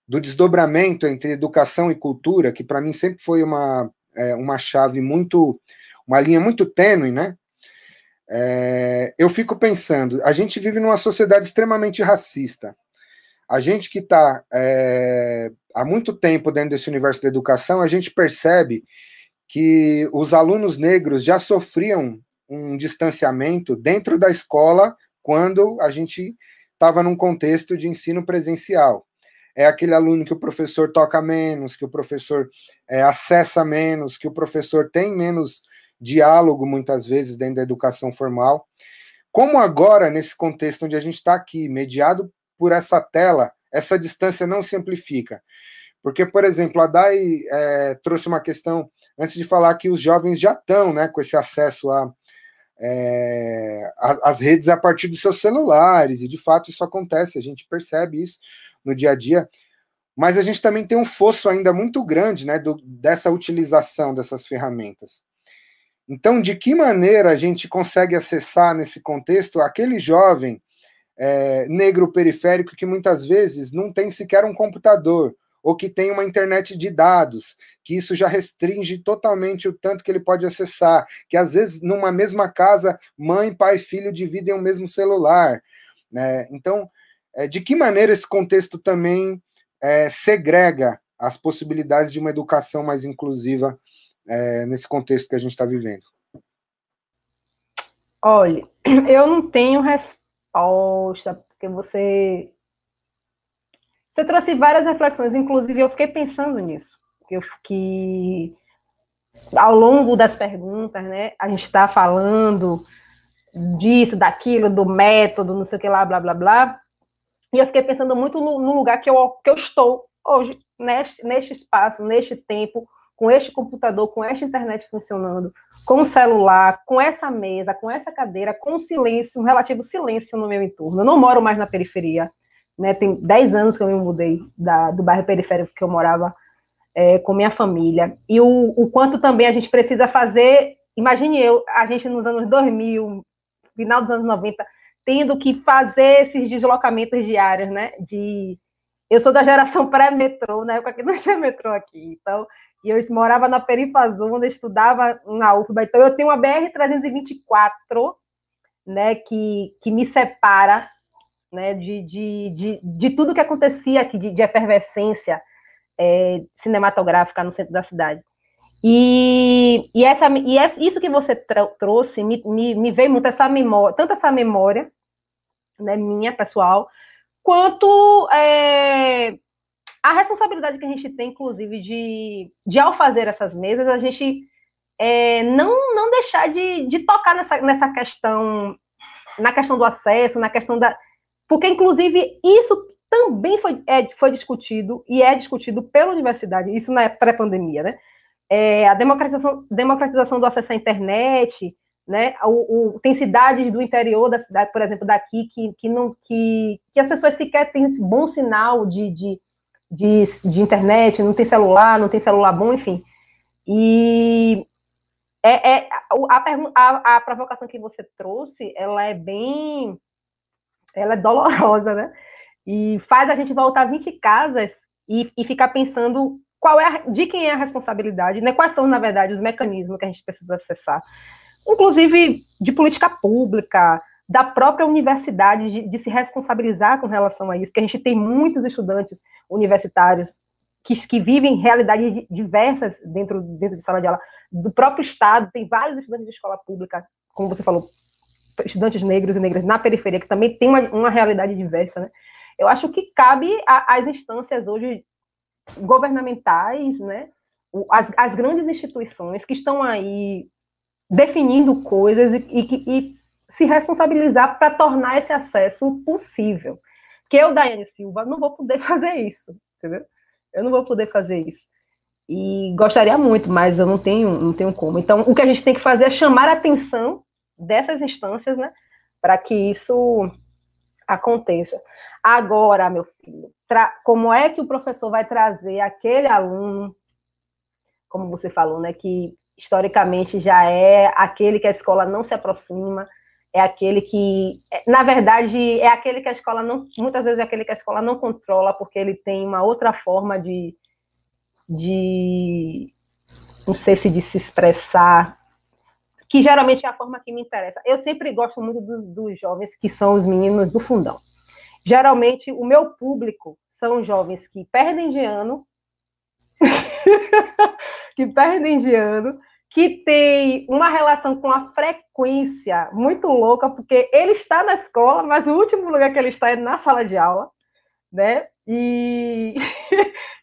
do desdobramento entre educação e cultura, que para mim sempre foi uma chave muito, uma linha muito tênue, né? Eu fico pensando, a gente vive numa sociedade extremamente racista. A gente que está há muito tempo dentro desse universo da educação, a gente percebe que os alunos negros já sofriam um distanciamento dentro da escola quando a gente estava num contexto de ensino presencial. É aquele aluno que o professor toca menos, que o professor acessa menos, que o professor tem menos diálogo, muitas vezes, dentro da educação formal. Como agora, nesse contexto onde a gente está aqui, mediado por essa tela, essa distância não se amplifica. Porque, por exemplo, a Dai trouxe uma questão, antes de falar que os jovens já estão, né, com esse acesso às redes a partir dos seus celulares, e de fato isso acontece, a gente percebe isso no dia a dia, mas a gente também tem um fosso ainda muito grande, né, dessa utilização dessas ferramentas. Então, de que maneira a gente consegue acessar nesse contexto aquele jovem negro periférico que muitas vezes não tem sequer um computador, ou que tem uma internet de dados, que isso já restringe totalmente o tanto que ele pode acessar, que às vezes numa mesma casa, mãe, pai e filho dividem o mesmo celular, né? Então, de que maneira esse contexto também segrega as possibilidades de uma educação mais inclusiva nesse contexto que a gente está vivendo? Olha, eu não tenho resposta, porque você trouxe várias reflexões, inclusive eu fiquei pensando nisso, que ao longo das perguntas, né, a gente está falando disso, daquilo, do método, não sei o que lá, blá, blá, blá, e eu fiquei pensando muito no lugar que eu estou hoje, neste espaço, neste tempo, com este computador, com esta internet funcionando, com o celular, com essa mesa, com essa cadeira, com o silêncio, um relativo silêncio no meu entorno. Eu não moro mais na periferia, né? Tem 10 anos que eu me mudei do bairro periférico que eu morava com minha família. E o quanto também a gente precisa fazer, imagine a gente nos anos 2000, final dos anos 90, tendo que fazer esses deslocamentos diários, né? Eu sou da geração pré-metrô, na época que não tinha metrô aqui, então, e eu morava na Perifazunda, estudava na UFBA, então eu tenho uma BR-324, né, que me separa, né, de tudo que acontecia aqui, de efervescência cinematográfica no centro da cidade. E isso que você trouxe me veio muito essa memória, tanto essa memória, né, minha, pessoal, quanto a responsabilidade que a gente tem, inclusive, de ao fazer essas mesas, a gente não deixar de tocar nessa questão, na questão do acesso, na questão da... Porque, inclusive, isso também foi discutido, e é discutido pela universidade, isso na pré-pandemia, né? A democratização do acesso à internet, né? Tem cidades do interior da cidade, por exemplo, daqui, que as pessoas sequer têm esse bom sinal de internet, não tem celular bom, enfim. E a provocação que você trouxe, ela é dolorosa, né? E faz a gente voltar 20 casas e ficar pensando de quem é a responsabilidade, né? Quais são, na verdade, os mecanismos que a gente precisa acessar. Inclusive de política pública, da própria universidade, de se responsabilizar com relação a isso, que a gente tem muitos estudantes universitários que vivem realidades diversas dentro de sala de aula. Do próprio Estado, tem vários estudantes de escola pública, como você falou, estudantes negros e negras na periferia, que também tem uma realidade diversa, né? Eu acho que cabe às instâncias hoje governamentais, né? As grandes instituições que estão aí definindo coisas e se responsabilizar para tornar esse acesso possível. Que eu, Daiane Silva, não vou poder fazer isso, entendeu? Eu não vou poder fazer isso. E gostaria muito, mas eu não tenho como. Então, o que a gente tem que fazer é chamar a atenção dessas instâncias, né, para que isso aconteça. Agora, meu filho, como é que o professor vai trazer aquele aluno, como você falou, né, que historicamente já é aquele que a escola não se aproxima, é aquele que, na verdade, é aquele que a escola não, muitas vezes é aquele que a escola não controla, porque ele tem uma outra forma de não sei se de se expressar, que geralmente é a forma que me interessa. Eu sempre gosto muito dos jovens que são os meninos do fundão. Geralmente, o meu público são jovens que perdem de ano, que tem uma relação com a frequência muito louca, porque ele está na escola, mas o último lugar que ele está é na sala de aula, né? E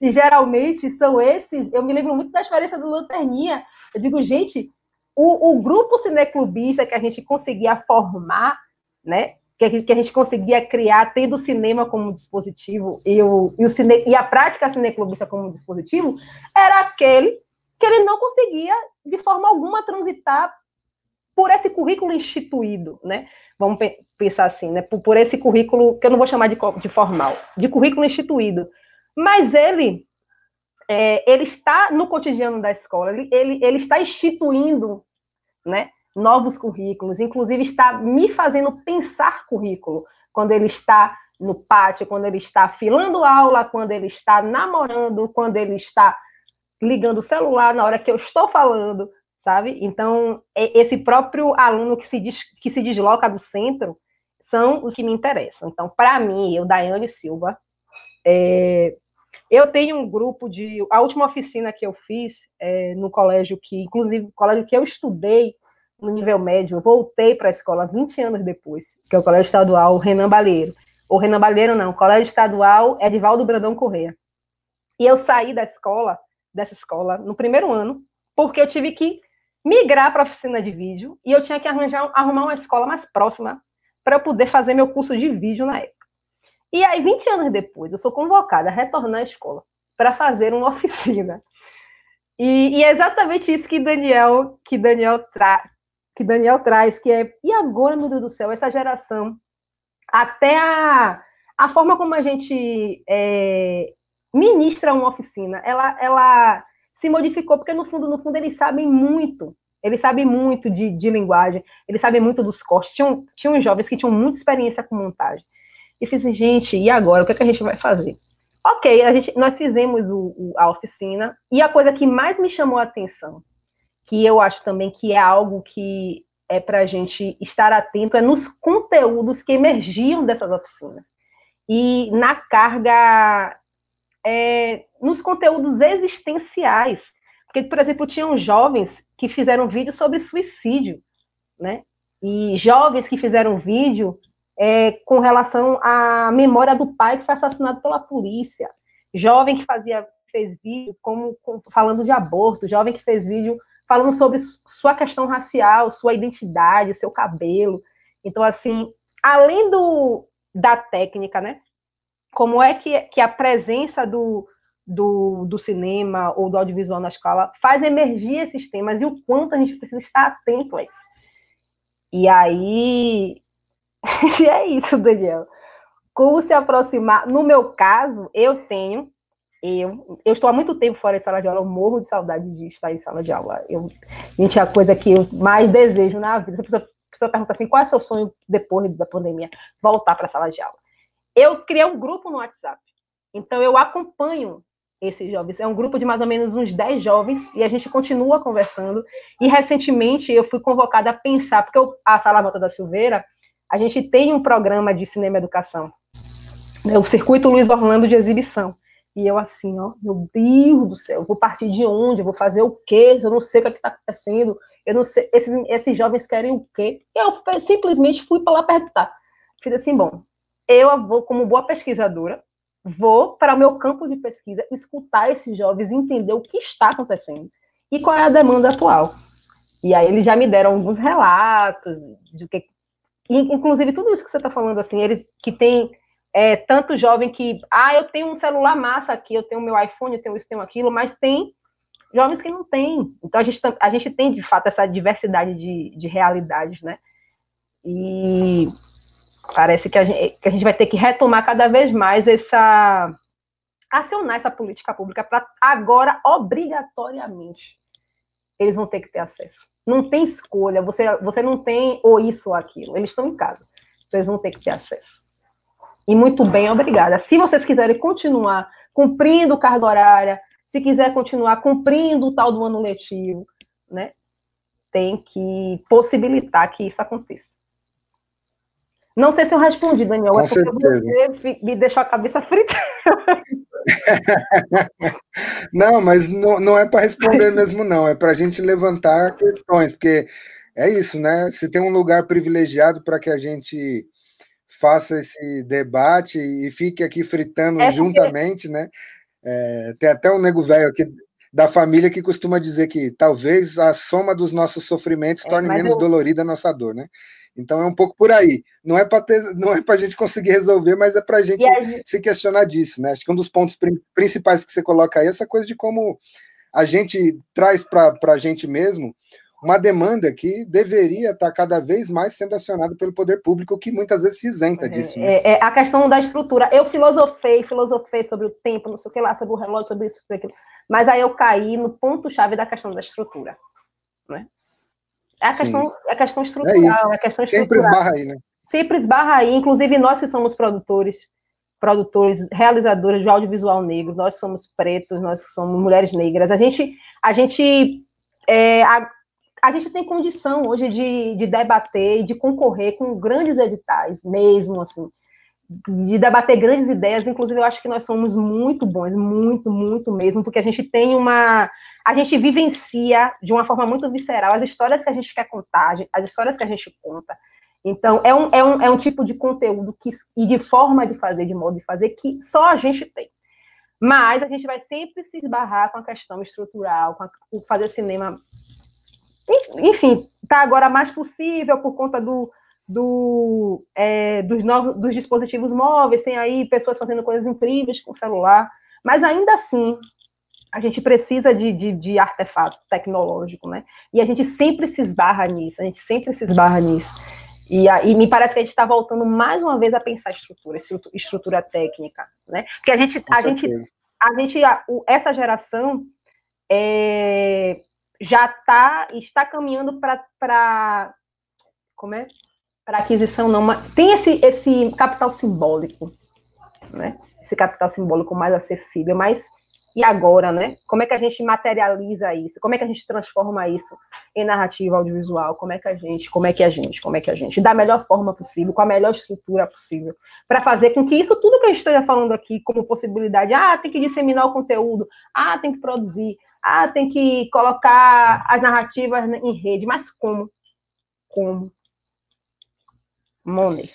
geralmente são esses. Eu me lembro muito da experiência do Lanterninha. Eu digo, gente, o grupo cineclubista que a gente conseguia formar, né? Que a gente conseguia criar, tendo o cinema como dispositivo e a prática cineclubista como dispositivo, era aquele que ele não conseguia, de forma alguma, transitar por esse currículo instituído, né? Vamos pensar assim, né? Por esse currículo, que eu não vou chamar de formal, de currículo instituído. Mas ele está no cotidiano da escola, ele está instituindo, né, novos currículos, inclusive está me fazendo pensar currículo, quando ele está no pátio, quando ele está filando aula, quando ele está namorando, quando ele está ligando o celular na hora que eu estou falando, sabe? Então, esse próprio aluno que se desloca do centro são os que me interessam. Então, para mim, eu, Daiane Silva, eu tenho um grupo a última oficina que eu fiz no colégio inclusive, o colégio que eu estudei no nível médio, eu voltei para a escola 20 anos depois, que é o Colégio Estadual Renan Balheiro. Ou Renan Balheiro não, o Colégio Estadual Edivaldo Brandão Corrêa. E eu saí dessa escola no primeiro ano, porque eu tive que migrar para a oficina de vídeo e eu tinha que arrumar uma escola mais próxima para eu poder fazer meu curso de vídeo na época. E aí, 20 anos depois, eu sou convocada a retornar à escola para fazer uma oficina. E é exatamente isso que Daniel traz, que é, e agora, meu Deus do céu, essa geração, até a forma como a gente ministra uma oficina, ela se modificou, porque no fundo, eles sabem muito de linguagem, eles sabem muito dos cortes. Tinham jovens que tinham muita experiência com montagem. E fiz assim, gente, e agora? O que a gente vai fazer? Ok, nós fizemos a oficina, e a coisa que mais me chamou a atenção, que eu acho também que é algo que é para a gente estar atento, é nos conteúdos que emergiam dessas oficinas. E na carga, nos conteúdos existenciais. Porque, por exemplo, tinham jovens que fizeram vídeo sobre suicídio, né? E jovens que fizeram vídeo com relação à memória do pai que foi assassinado pela polícia. Jovem que fez vídeo falando de aborto, jovem que fez vídeo falando sobre sua questão racial, sua identidade, seu cabelo. Então, assim, além da técnica, né? Como é que a presença do cinema ou do audiovisual na escola faz emergir esses temas e o quanto a gente precisa estar atento a isso. E aí, é isso, Daniel. Como se aproximar? No meu caso, eu estou há muito tempo fora de sala de aula, eu morro de saudade de estar em sala de aula. Gente, a coisa que eu mais desejo na vida, se a pessoa pergunta assim, qual é o seu sonho depois da pandemia? Voltar para a sala de aula. Eu criei um grupo no WhatsApp, então eu acompanho esses jovens. É um grupo de mais ou menos uns 10 jovens, e a gente continua conversando. E recentemente eu fui convocada a pensar, porque a Sala Mota da Silveira, a gente tem um programa de cinema e educação, né, o Circuito Luiz Orlando de exibição. E eu assim, ó, meu Deus do céu, eu vou partir de onde? Eu vou fazer o quê? Eu não sei o que está acontecendo. Eu não sei, esses jovens querem o quê? Eu simplesmente fui para lá perguntar. Fiz assim, bom, eu vou, como boa pesquisadora, vou para o meu campo de pesquisa, escutar esses jovens, entender o que está acontecendo e qual é a demanda atual. E aí eles já me deram alguns relatos, de que, inclusive tudo isso que você está falando, assim, eles que têm tanto jovem que, eu tenho um celular massa aqui, eu tenho meu iPhone, eu tenho isso, tenho aquilo, mas tem jovens que não têm. Então a gente tem, de fato, essa diversidade de realidades, né? E parece que a gente vai ter que retomar cada vez mais acionar essa política pública para agora, obrigatoriamente, eles vão ter que ter acesso. Não tem escolha, você não tem ou isso ou aquilo, eles estão em casa, então eles vão ter que ter acesso. E muito bem, obrigada. Se vocês quiserem continuar cumprindo carga horária, se quiser continuar cumprindo o tal do ano letivo, né, tem que possibilitar que isso aconteça. Não sei se eu respondi, Daniel, Com porque você me deixou a cabeça frita. Não, mas não é para responder mesmo, não. É para a gente levantar questões, porque é isso, né? Se tem um lugar privilegiado para que a gente faça esse debate e fique aqui fritando juntamente, né? Tem até um nego velho aqui da família que costuma dizer que talvez a soma dos nossos sofrimentos torne menos dolorida a nossa dor, né? Então é um pouco por aí. Não é para a gente conseguir resolver, mas é para a gente se questionar disso, né? Acho que um dos pontos principais que você coloca aí é essa coisa de como a gente traz para a gente mesmo uma demanda que deveria estar cada vez mais sendo acionada pelo poder público, que muitas vezes se isenta disso. Né? A questão da estrutura. Eu filosofei sobre o tempo, não sei o que lá, sobre o relógio, sobre isso, sobre aquilo. Mas aí eu caí no ponto-chave da questão da estrutura. Né? É a questão estrutural. É a questão sempre esbarra aí, né? Sempre esbarra aí. Inclusive, nós que somos produtores, realizadores de audiovisual negro, nós somos pretos, nós somos mulheres negras. A gente tem condição hoje de debater e de concorrer com grandes editais, mesmo assim, de debater grandes ideias. Inclusive, eu acho que nós somos muito bons, muito, muito mesmo, porque a gente vivencia de uma forma muito visceral as histórias que a gente quer contar, as histórias que a gente conta. Então, é um tipo de conteúdo e de forma de fazer, de modo de fazer, que só a gente tem. Mas a gente vai sempre se esbarrar com a questão estrutural, com fazer cinema. Enfim, está agora mais possível por conta dos dispositivos móveis, tem aí pessoas fazendo coisas incríveis com o celular, mas ainda assim, a gente precisa de artefato tecnológico, né? E a gente sempre se esbarra nisso, E me parece que a gente está voltando mais uma vez a pensar estrutura técnica, né? Porque essa geração já está caminhando para aquisição, não, mas tem esse capital simbólico, né? Esse capital simbólico mais acessível, mas e agora, né? Como é que a gente materializa isso? Como é que a gente transforma isso em narrativa audiovisual? Como é que a gente, da melhor forma possível, com a melhor estrutura possível, para fazer com que isso tudo que a gente esteja falando aqui como possibilidade, tem que disseminar o conteúdo, tem que produzir, tem que colocar as narrativas em rede, mas como? Money.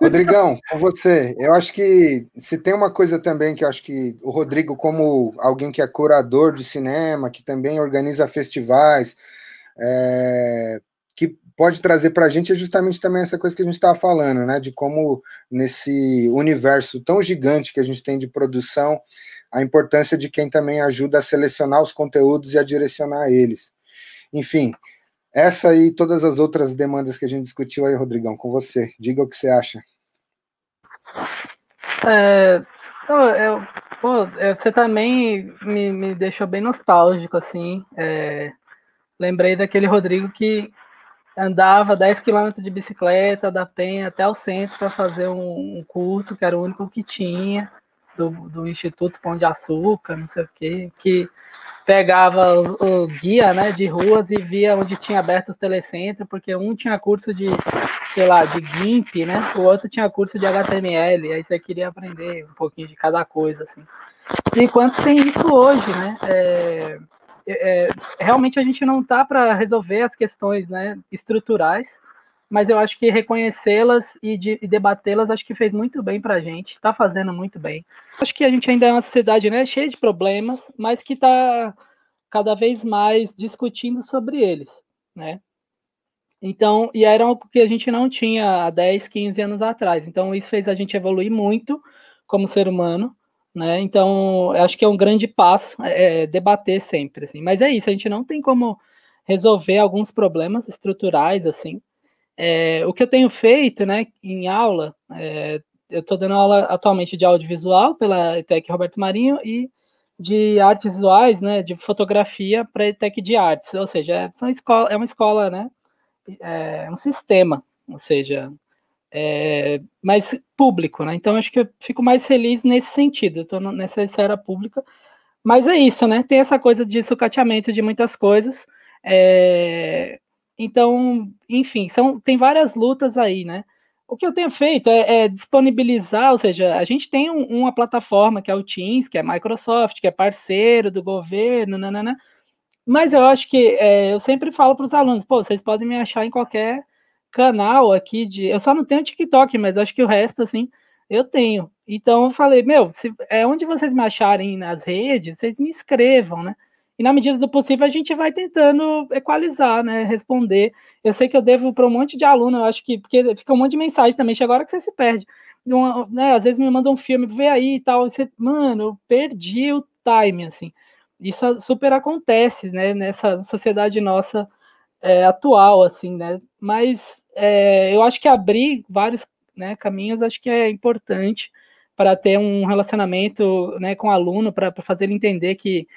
Rodrigão, com você, eu acho que se tem uma coisa também que eu acho que o Rodrigo, como alguém que é curador de cinema, que também organiza festivais, que pode trazer para a gente é justamente também essa coisa que a gente estava falando, né? De como nesse universo tão gigante que a gente tem de produção, a importância de quem também ajuda a selecionar os conteúdos e a direcionar eles. Enfim, Essa e todas as outras demandas que a gente discutiu aí, Rodrigão, com você. Diga o que você acha. Você também me deixou bem nostálgico, assim. Lembrei daquele Rodrigo que andava 10 quilômetros de bicicleta da Penha até o centro para fazer um curso, que era o único que tinha, do Instituto Pão de Açúcar, não sei o quê, que pegava o guia, né, de ruas e via onde tinha aberto os telecentros, porque um tinha curso de, sei lá, de GIMP, né, o outro tinha curso de HTML, aí você queria aprender um pouquinho de cada coisa, assim. Enquanto tem isso hoje, né, realmente a gente não está para resolver as questões, né, estruturais, mas eu acho que reconhecê-las e debatê-las acho que fez muito bem para a gente, está fazendo muito bem. Acho que a gente ainda é uma sociedade, né, cheia de problemas, mas que está cada vez mais discutindo sobre eles, né? Então, e era algo que a gente não tinha há 10, 15 anos atrás. Então, isso fez a gente evoluir muito como ser humano, né? Então, acho que é um grande passo debater sempre, assim. Mas é isso, a gente não tem como resolver alguns problemas estruturais, assim. O que eu tenho feito, né, em aula, eu estou dando aula atualmente de audiovisual pela ETEC Roberto Marinho e de artes visuais, né, de fotografia para a ETEC de artes, ou seja, é uma escola, né, é um sistema, ou seja, mais público, né? Então acho que eu fico mais feliz nesse sentido. Eu estou nessa esfera pública, mas é isso, né? Tem essa coisa de sucateamento de muitas coisas. Então, enfim, tem várias lutas aí, né? O que eu tenho feito é disponibilizar, ou seja, a gente tem uma plataforma que é o Teams, que é Microsoft, que é parceiro do governo, nanana, mas eu acho que eu sempre falo para os alunos, pô, vocês podem me achar em qualquer canal aqui eu só não tenho TikTok, mas acho que o resto, assim, eu tenho. Então eu falei, onde vocês me acharem nas redes, vocês me escrevam, né? E na medida do possível a gente vai tentando equalizar, né? Responder. Eu sei que eu devo para um monte de aluno, eu acho que, porque fica um monte de mensagem também, chega a hora que você se perde. Né, às vezes me mandam um filme, vê aí e tal, e você, mano, eu perdi o time, assim. Isso super acontece, né, nessa sociedade nossa atual, assim, né? Mas eu acho que abrir vários, né, caminhos acho que é importante para ter um relacionamento, né, com o aluno, para fazer ele entender que,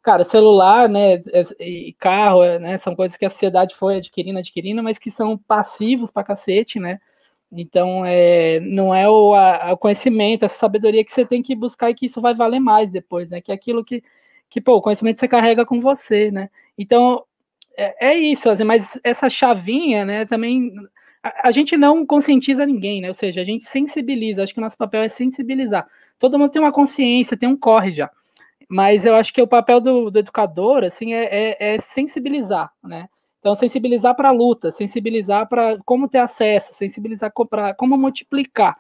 cara, celular, né, e carro, né, são coisas que a sociedade foi adquirindo, mas que são passivos pra cacete, né? Então, não é o conhecimento, essa sabedoria que você tem que buscar e que isso vai valer mais depois, né? Que é aquilo que pô, o conhecimento você carrega com você, né? Então, isso, assim, mas essa chavinha, né, também, a gente não conscientiza ninguém, né? Ou seja, a gente sensibiliza, acho que o nosso papel é sensibilizar. Todo mundo tem uma consciência, tem um corre já. Mas eu acho que o papel do educador, assim, é sensibilizar, né? Então, sensibilizar para a luta, sensibilizar para como ter acesso, sensibilizar para como multiplicar.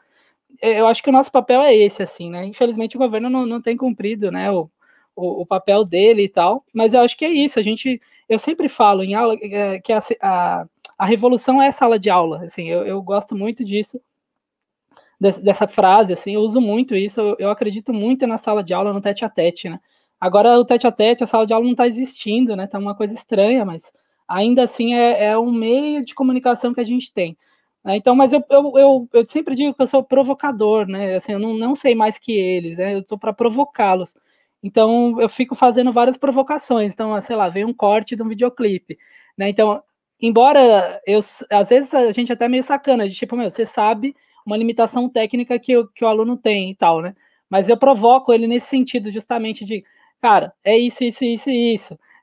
Eu acho que o nosso papel é esse, assim, né? Infelizmente, o governo não tem cumprido, né, o papel dele e tal, mas eu acho que é isso. Eu sempre falo em aula que a revolução é a sala de aula, assim, eu gosto muito disso, dessa frase, assim, eu uso muito isso, eu acredito muito na sala de aula, no tete-a-tete, né? Agora, o tete-a-tete, a sala de aula não está existindo, né? Tá uma coisa estranha, mas ainda assim é um meio de comunicação que a gente tem. Né? Então, mas eu sempre digo que eu sou provocador, né? Assim, eu não sei mais que eles, né? Eu estou para provocá-los. Então, eu fico fazendo várias provocações. Então, sei lá, vem um corte de um videoclipe, né? Então, embora às vezes a gente até é meio sacana, de tipo, você sabe uma limitação técnica que o aluno tem e tal, né? Mas eu provoco ele nesse sentido, justamente de, cara, é isso,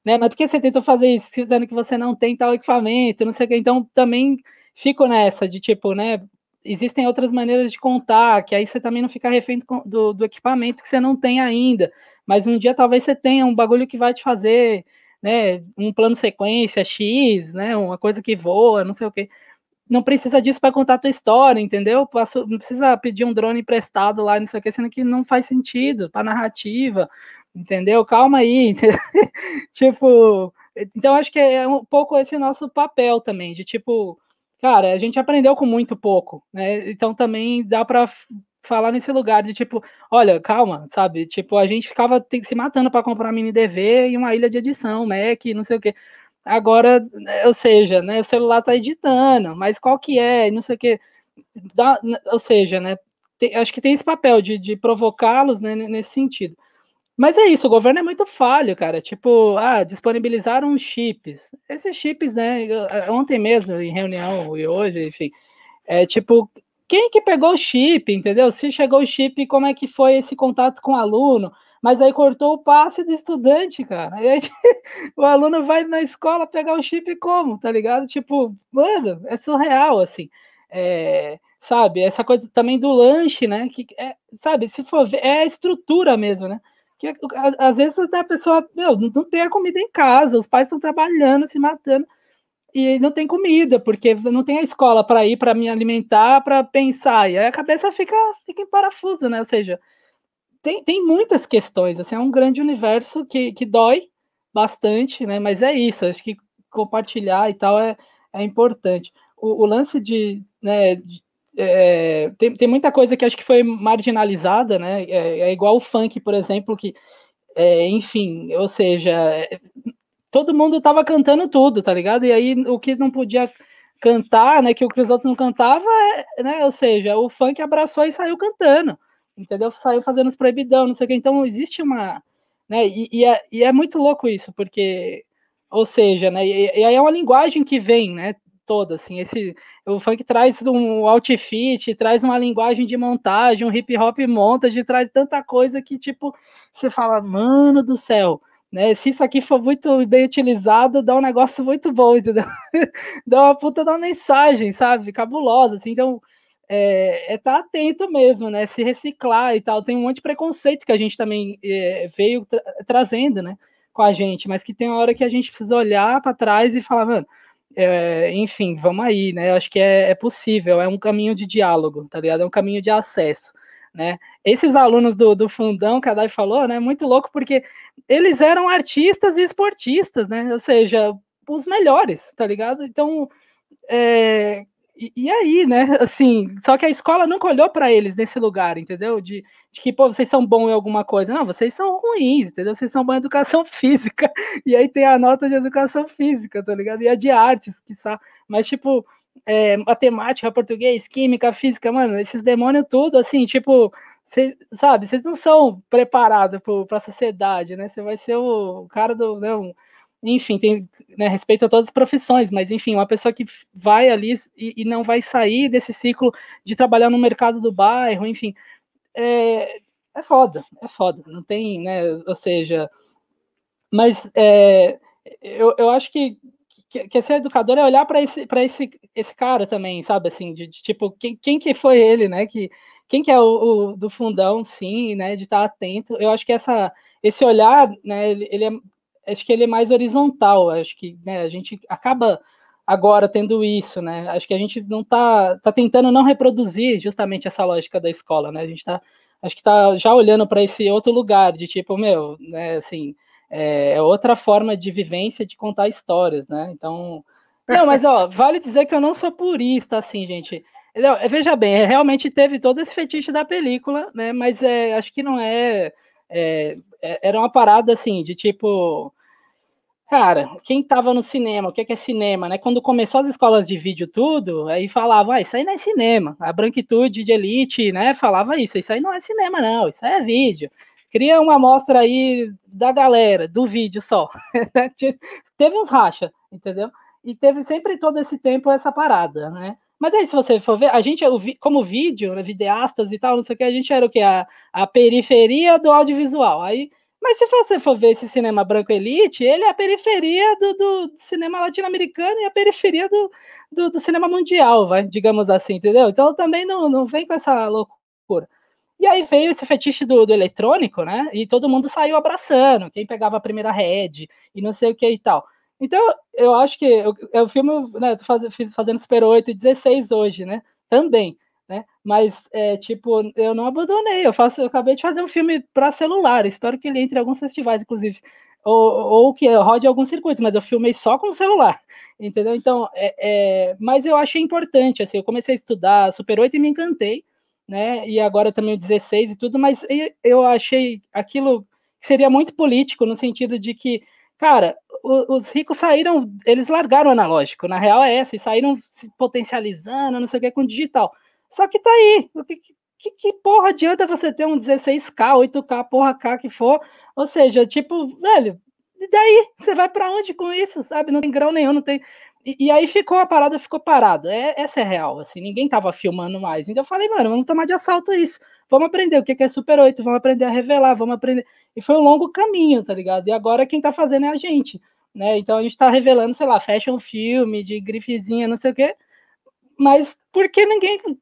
né? Mas por que você tentou fazer isso, dizendo que você não tem tal equipamento, não sei o que? Então, também fico nessa de, tipo, né? Existem outras maneiras de contar, que aí você também não fica refém do equipamento que você não tem ainda. Mas um dia talvez você tenha um bagulho que vai te fazer, né? Um plano sequência X, né? Uma coisa que voa, não sei o que. Não precisa disso para contar a tua história, entendeu? Não precisa pedir um drone emprestado lá, não sei o que, sendo que não faz sentido para narrativa, entendeu? Calma aí, entendeu? Tipo, então acho que é um pouco esse nosso papel também, de tipo, cara, a gente aprendeu com muito pouco, né? Então também dá para falar nesse lugar de tipo, olha, calma, sabe? Tipo, a gente ficava se matando para comprar mini DV e uma ilha de edição, Mac, não sei o que. agora, ou seja, né, o celular tá editando, mas qual que é, não sei o que, ou seja, né, acho que tem esse papel de provocá-los, né, nesse sentido. Mas é isso, o governo é muito falho, cara. Tipo, disponibilizaram chips. Esses chips, né? Ontem mesmo, em reunião, e hoje, enfim, tipo, quem que pegou o chip, entendeu? Se chegou o chip, como é que foi esse contato com o aluno? Mas aí cortou o passe do estudante, cara. E aí, o aluno vai na escola pegar o chip como, tá ligado? Tipo, mano, é surreal, assim. Sabe, essa coisa também do lanche, né? Sabe, se for ver, é a estrutura mesmo, né? Que às vezes a pessoa não tem a comida em casa, os pais estão trabalhando, se matando, e não tem comida, porque não tem a escola para ir, para me alimentar, para pensar, e aí a cabeça fica em parafuso, né? Ou seja, tem muitas questões, assim, é um grande universo que dói bastante, né? Mas é isso, acho que compartilhar e tal é importante. O lance né, tem muita coisa que acho que foi marginalizada, né? É igual o funk, por exemplo, que, enfim, ou seja, todo mundo tava cantando tudo, tá ligado? E aí o que não podia cantar, né? Que o que os outros não cantavam, né? Ou seja, o funk abraçou e saiu cantando, entendeu? Saiu fazendo os proibidão, não sei o que. Então existe uma, né? E é muito louco isso, porque, ou seja, né? E aí é uma linguagem que vem, né? Toda, assim, o funk traz um outfit, traz uma linguagem de montagem, um hip hop montage, traz tanta coisa que, tipo, você fala, mano do céu, né? Se isso aqui for muito bem utilizado, dá um negócio muito bom, entendeu? Dá uma puta da mensagem, sabe? Cabulosa, assim. Então, tá atento mesmo, né? Se reciclar e tal. Tem um monte de preconceito que a gente também veio trazendo, né? Com a gente, mas que tem uma hora que a gente precisa olhar para trás e falar, mano, enfim, vamos aí, né? Eu acho que é possível, é um caminho de diálogo, tá ligado? É um caminho de acesso, né? Esses alunos do fundão que a Dai falou, né? Muito louco, porque eles eram artistas e esportistas, né? Ou seja, os melhores, tá ligado? Então, e aí, né? Assim, só que a escola nunca olhou para eles nesse lugar, entendeu? De que, pô, vocês são bons em alguma coisa. Não, vocês são ruins, entendeu? Vocês são bons em educação física. E aí tem a nota de educação física, tá ligado? E a de artes, quiçá. Mas, tipo, matemática, português, química, física, mano, esses demônios tudo, assim, tipo, cês, sabe, vocês não são preparados para a sociedade, né? Você vai ser o cara do, né, enfim, tem, né, respeito a todas as profissões, mas enfim, uma pessoa que vai ali e não vai sair desse ciclo de trabalhar no mercado do bairro, enfim, é foda, não tem, né, ou seja, mas eu acho que ser educador é olhar para esse cara também, sabe, assim, de tipo, quem que foi ele, né, quem que é o do fundão, sim, né, de estar atento. Eu acho que esse olhar, né, acho que ele é mais horizontal, acho que, né, a gente acaba agora tendo isso, né, acho que a gente não tá tentando não reproduzir justamente essa lógica da escola, né, a gente acho que tá já olhando para esse outro lugar, de tipo, meu, né, assim, outra forma de vivência de contar histórias, né? Então, não, mas ó, vale dizer que eu não sou purista, assim, gente. Não, veja bem, realmente teve todo esse fetiche da película, né? Mas acho que não era uma parada assim, de tipo, cara, quem tava no cinema, o que é cinema, né? Quando começou as escolas de vídeo tudo, aí falava, isso aí não é cinema. A branquitude de elite, né, falava isso aí não é cinema não, isso aí é vídeo. Cria uma amostra aí da galera, do vídeo só. Teve uns racha, entendeu? E teve sempre todo esse tempo essa parada, né? Mas aí, se você for ver, a gente, como vídeo, né, videastas e tal, não sei o que, a gente era o quê? A periferia do audiovisual. Aí, mas se você for ver esse cinema branco elite, ele é a periferia do cinema latino-americano e a periferia do cinema mundial, digamos assim, entendeu? Então também não vem com essa loucura. E aí veio esse fetiche do eletrônico, né? E todo mundo saiu abraçando, quem pegava a primeira rede e não sei o que e tal. Então, eu acho que eu filmo, né? Tô fazendo Super 8 e 16 hoje, né? Também, né? Mas, tipo, eu não abandonei. Eu acabei de fazer um filme para celular. Espero que ele entre em alguns festivais, inclusive. Ou que rode alguns circuitos, mas eu filmei só com o celular, entendeu? Então, mas eu achei importante, assim, eu comecei a estudar Super 8 e me encantei, né? E agora também o 16 e tudo, mas eu achei aquilo que seria muito político, no sentido de que, cara, os ricos saíram, eles largaram o analógico, na real é essa, e saíram se potencializando, não sei o que, com digital. Só que tá aí, que porra adianta você ter um 16K, 8K, porra K que for, ou seja, tipo, velho, e daí? Você vai pra onde com isso, sabe? Não tem grau nenhum, não tem... E aí a parada ficou parada, essa é real, assim, ninguém tava filmando mais, então eu falei, mano, vamos tomar de assalto isso, vamos aprender o que é Super 8, vamos aprender a revelar, vamos aprender... E foi um longo caminho, tá ligado? E agora quem tá fazendo é a gente, né? Então a gente tá revelando, sei lá, fashion filme, de grifezinha, não sei o quê, mas por que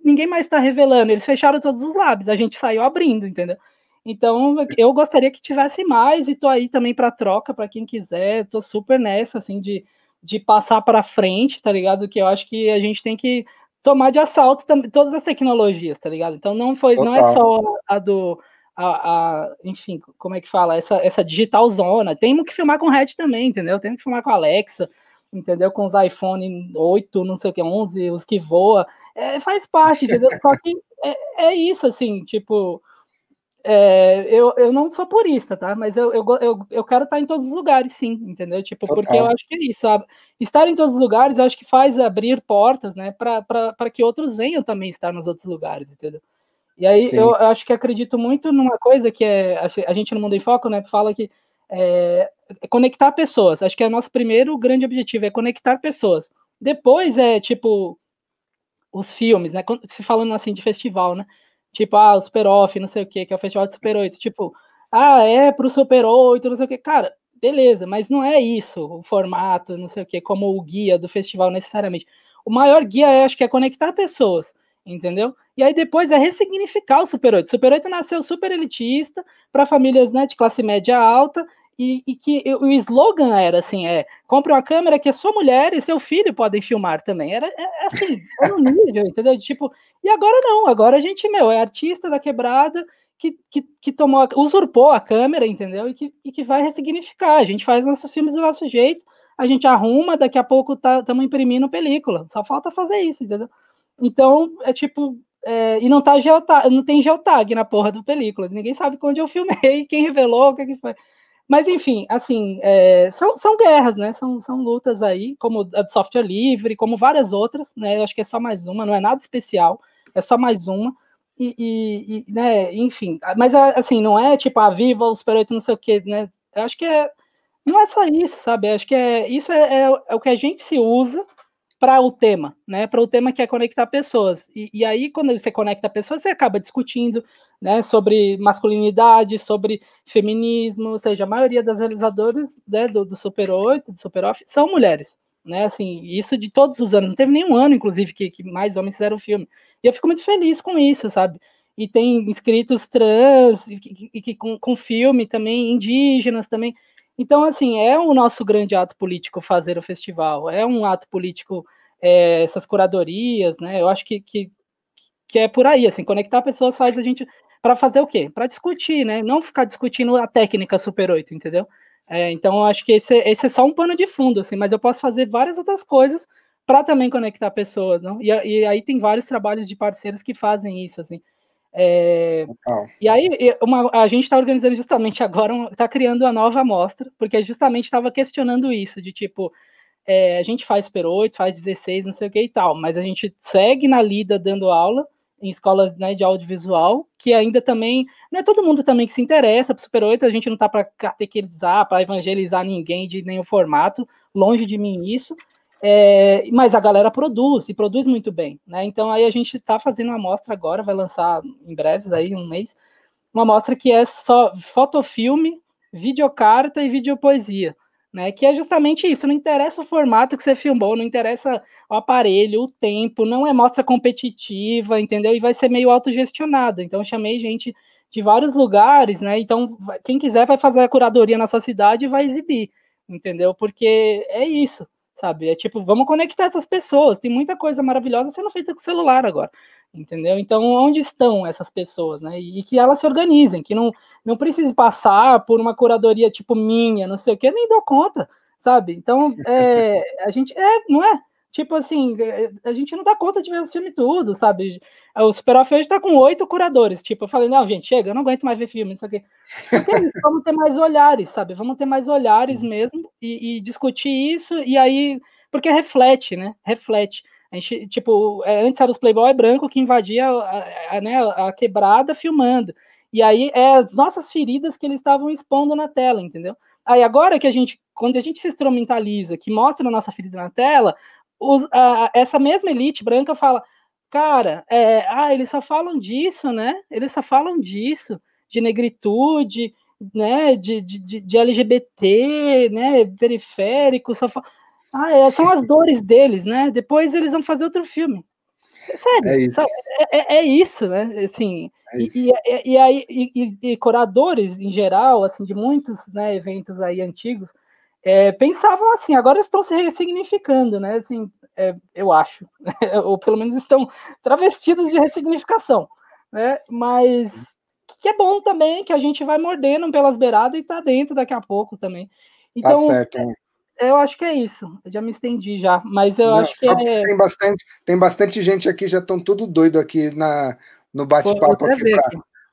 ninguém mais tá revelando? Eles fecharam todos os lábios, a gente saiu abrindo, entendeu? Então eu gostaria que tivesse mais, e tô aí também pra troca, pra quem quiser, tô super nessa, assim, de passar para frente, tá ligado? Que eu acho que a gente tem que tomar de assalto todas as tecnologias, tá ligado? Então não é só enfim, como é que fala? Essa digital zona. Temos que filmar com Red também, entendeu? Temos que filmar com Alexa, entendeu? Com os iPhone 8, não sei o que, 11, os que voa. Faz parte, entendeu? Só que é isso, assim, tipo... eu não sou purista, tá? Mas eu quero estar em todos os lugares, sim, entendeu? Tipo, porque eu acho que é isso, sabe? Estar em todos os lugares, eu acho que faz abrir portas, né? Para que outros venham também estar nos outros lugares, entendeu? E aí eu acho que acredito muito numa coisa que a gente no Mundo em Foco, né? Fala que é conectar pessoas. Acho que é o nosso primeiro grande objetivo, é conectar pessoas. Depois tipo os filmes, né? Se falando assim de festival, né? Tipo, o Super Off, não sei o que é o Festival de Super 8. Tipo, é pro Super 8, não sei o que. Cara, beleza, mas não é isso o formato, não sei o que, como o guia do festival necessariamente. O maior guia acho que é conectar pessoas, entendeu? E aí depois é ressignificar o Super 8. O Super 8 nasceu super elitista, para famílias, né, de classe média alta, e que o slogan era assim, compre uma câmera que só mulher e seu filho podem filmar também. Era assim, era um nível, entendeu? Tipo, e agora não, agora a gente, é artista da quebrada que usurpou a câmera, entendeu? E que vai ressignificar. A gente faz nossos filmes do nosso jeito, a gente arruma, daqui a pouco estamos imprimindo película. Só falta fazer isso, entendeu? Então, tipo, e não tem geotag na porra do película. Ninguém sabe onde eu filmei, quem revelou, o que foi. Mas, enfim, assim, são guerras, né? São lutas aí, como a de software livre, como várias outras, né? Eu acho que é só mais uma, não é nada especial, é só mais uma. Né, enfim, mas assim, não é tipo, viva o Super 8, não sei o quê, né? Eu acho que não é só isso, sabe? Eu acho que isso é o que a gente se usa para o tema, né? Para o tema que é conectar pessoas. E aí, quando você conecta pessoas, você acaba discutindo, né, sobre masculinidade, sobre feminismo, ou seja, a maioria das realizadoras, né, do Super 8, do Super Off, são mulheres, né? Assim, isso de todos os anos. Não teve nenhum ano, inclusive, que mais homens fizeram o filme. E eu fico muito feliz com isso, sabe? E tem inscritos trans, com filme também, indígenas também. Então, assim, é o nosso grande ato político fazer o festival, é um ato político, essas curadorias, né? Eu acho que é por aí, assim, conectar pessoas faz a gente para fazer o quê? Para discutir, né? Não ficar discutindo a técnica Super 8, entendeu? Então, eu acho que esse é só um pano de fundo, assim, mas eu posso fazer várias outras coisas para também conectar pessoas, não? E aí tem vários trabalhos de parceiros que fazem isso, assim. E aí a gente está organizando justamente agora, está criando uma nova amostra, porque justamente estava questionando isso, de tipo, a gente faz Super 8, faz 16, não sei o que e tal, mas a gente segue na lida dando aula em escolas, né, de audiovisual, que ainda também, não é todo mundo também que se interessa para Super 8, a gente não está para catequizar, para evangelizar ninguém de nenhum formato, longe de mim isso, mas a galera produz, e produz muito bem, né? Então aí a gente está fazendo uma amostra agora, vai lançar em breve, aí um mês, uma amostra que é só fotofilme, videocarta e videopoesia, né? Que é justamente isso, não interessa o formato que você filmou, não interessa o aparelho, o tempo, não é mostra competitiva, entendeu? E vai ser meio autogestionada. Então eu chamei gente de vários lugares, né? Então quem quiser vai fazer a curadoria na sua cidade e vai exibir, entendeu? Porque é isso, sabe? É tipo, vamos conectar essas pessoas. Tem muita coisa maravilhosa sendo feita com o celular agora, entendeu? Então, onde estão essas pessoas, né? E que elas se organizem, que não precise passar por uma curadoria tipo minha, não sei o que, nem dou conta, sabe? Então, a gente, não é? Tipo assim, a gente não dá conta de ver o filme tudo, sabe? O Super-Off hoje tá com 8 curadores. Tipo, eu falei, não, gente, chega, eu não aguento mais ver filme, isso aqui. Porque é isso, vamos ter mais olhares, sabe? Vamos ter mais olhares mesmo e discutir isso, e aí, porque reflete, né? Reflete. A gente, tipo, antes era os Playboy branco que invadia a quebrada filmando. E aí as nossas feridas que eles estavam expondo na tela, entendeu? Aí agora que quando a gente se instrumentaliza, que mostra a nossa ferida na tela, essa mesma elite branca fala, cara, eles só falam disso, né? Eles só falam disso, de negritude, né? De LGBT, né? Periférico, são as dores deles, né? Depois eles vão fazer outro filme. Sério, é isso, né? Assim, e curadores em geral, assim, de muitos, né, eventos aí antigos, pensavam assim, agora estão se ressignificando, né? Assim, eu acho, ou pelo menos estão travestidos de ressignificação, né? Mas que é bom também, que a gente vai mordendo pelas beiradas e tá dentro daqui a pouco também. Então, tá certo, né? Eu acho que é isso. Eu já me estendi já, mas eu acho que tem bastante gente aqui, já estão tudo doido aqui no bate-papo aqui para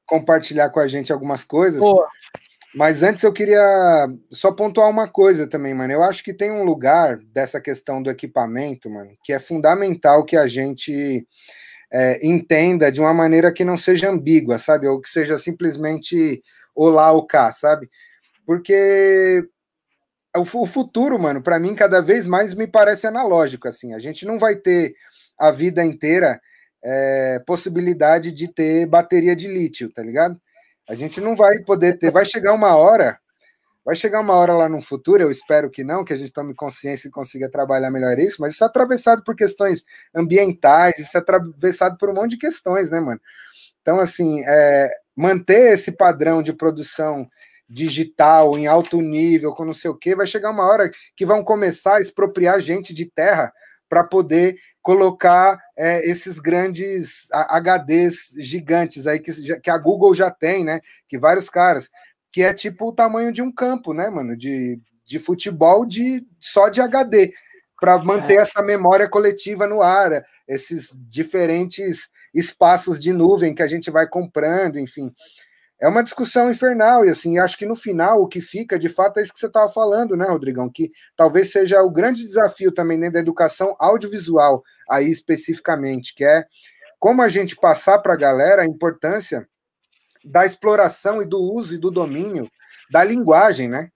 compartilhar com a gente algumas coisas. Boa. Mas antes eu queria só pontuar uma coisa também, mano. Eu acho que tem um lugar dessa questão do equipamento, mano, que é fundamental que a gente entenda de uma maneira que não seja ambígua, sabe? Ou que seja simplesmente olá ou cá, sabe? Porque o futuro, mano, para mim, cada vez mais me parece analógico, assim. A gente não vai ter a vida inteira possibilidade de ter bateria de lítio, tá ligado? A gente não vai poder ter. Vai chegar uma hora lá no futuro, eu espero que não, que a gente tome consciência e consiga trabalhar melhor isso, mas isso é atravessado por questões ambientais, isso é atravessado por um monte de questões, né, mano? Então, assim, manter esse padrão de produção digital em alto nível, com não sei o quê, vai chegar uma hora que vão começar a expropriar gente de terra para poder colocar esses grandes HDs gigantes aí que a Google já tem, né? Que vários caras, que é tipo o tamanho de um campo, né, mano? De futebol só de HD, para manter essa memória coletiva no ar, esses diferentes espaços de nuvem que a gente vai comprando, enfim. É uma discussão infernal, e assim, acho que no final o que fica, de fato, é isso que você estava falando, né, Rodrigão? Que talvez seja o grande desafio também dentro da educação audiovisual, aí especificamente, que é como a gente passar para a galera a importância da exploração e do uso e do domínio da linguagem, né?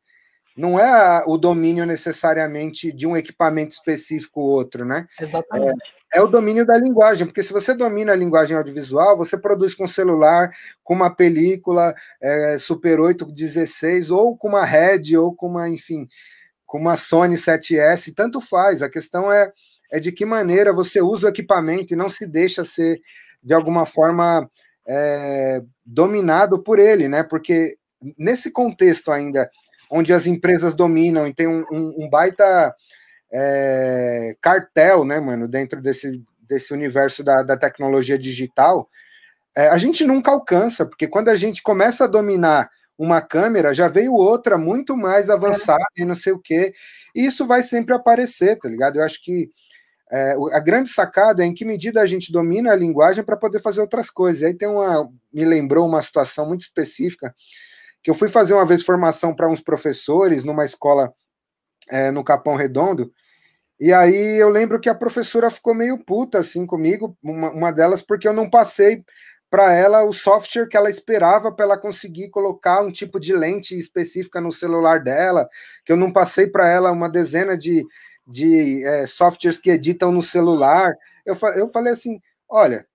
Não é o domínio necessariamente de um equipamento específico ou outro, né? Exatamente. É o domínio da linguagem, porque se você domina a linguagem audiovisual, você produz com celular, com uma película Super 8/16, ou com uma Red, ou com uma, enfim, com uma Sony 7S, tanto faz. A questão é de que maneira você usa o equipamento e não se deixa ser, de alguma forma, dominado por ele, né? Porque nesse contexto ainda, onde as empresas dominam e tem um baita cartel, né, mano, dentro desse universo da tecnologia digital, a gente nunca alcança, porque quando a gente começa a dominar uma câmera, já veio outra muito mais avançada e não sei o quê, e isso vai sempre aparecer, tá ligado? Eu acho que a grande sacada é em que medida a gente domina a linguagem para poder fazer outras coisas. E aí me lembrou uma situação muito específica, que eu fui fazer uma vez formação para uns professores numa escola no Capão Redondo, e aí eu lembro que a professora ficou meio puta assim comigo, uma delas, porque eu não passei para ela o software que ela esperava para ela conseguir colocar um tipo de lente específica no celular dela, que eu não passei para ela uma dezena de softwares que editam no celular. Eu falei assim, olha,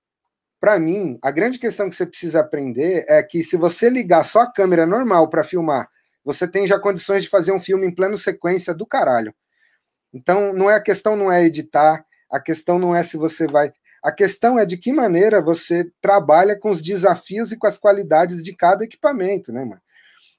para mim, a grande questão que você precisa aprender é que se você ligar só a câmera normal para filmar, você tem já condições de fazer um filme em plano sequência do caralho. Então, a questão não é editar, a questão não é se você vai... A questão é de que maneira você trabalha com os desafios e com as qualidades de cada equipamento, né, mano?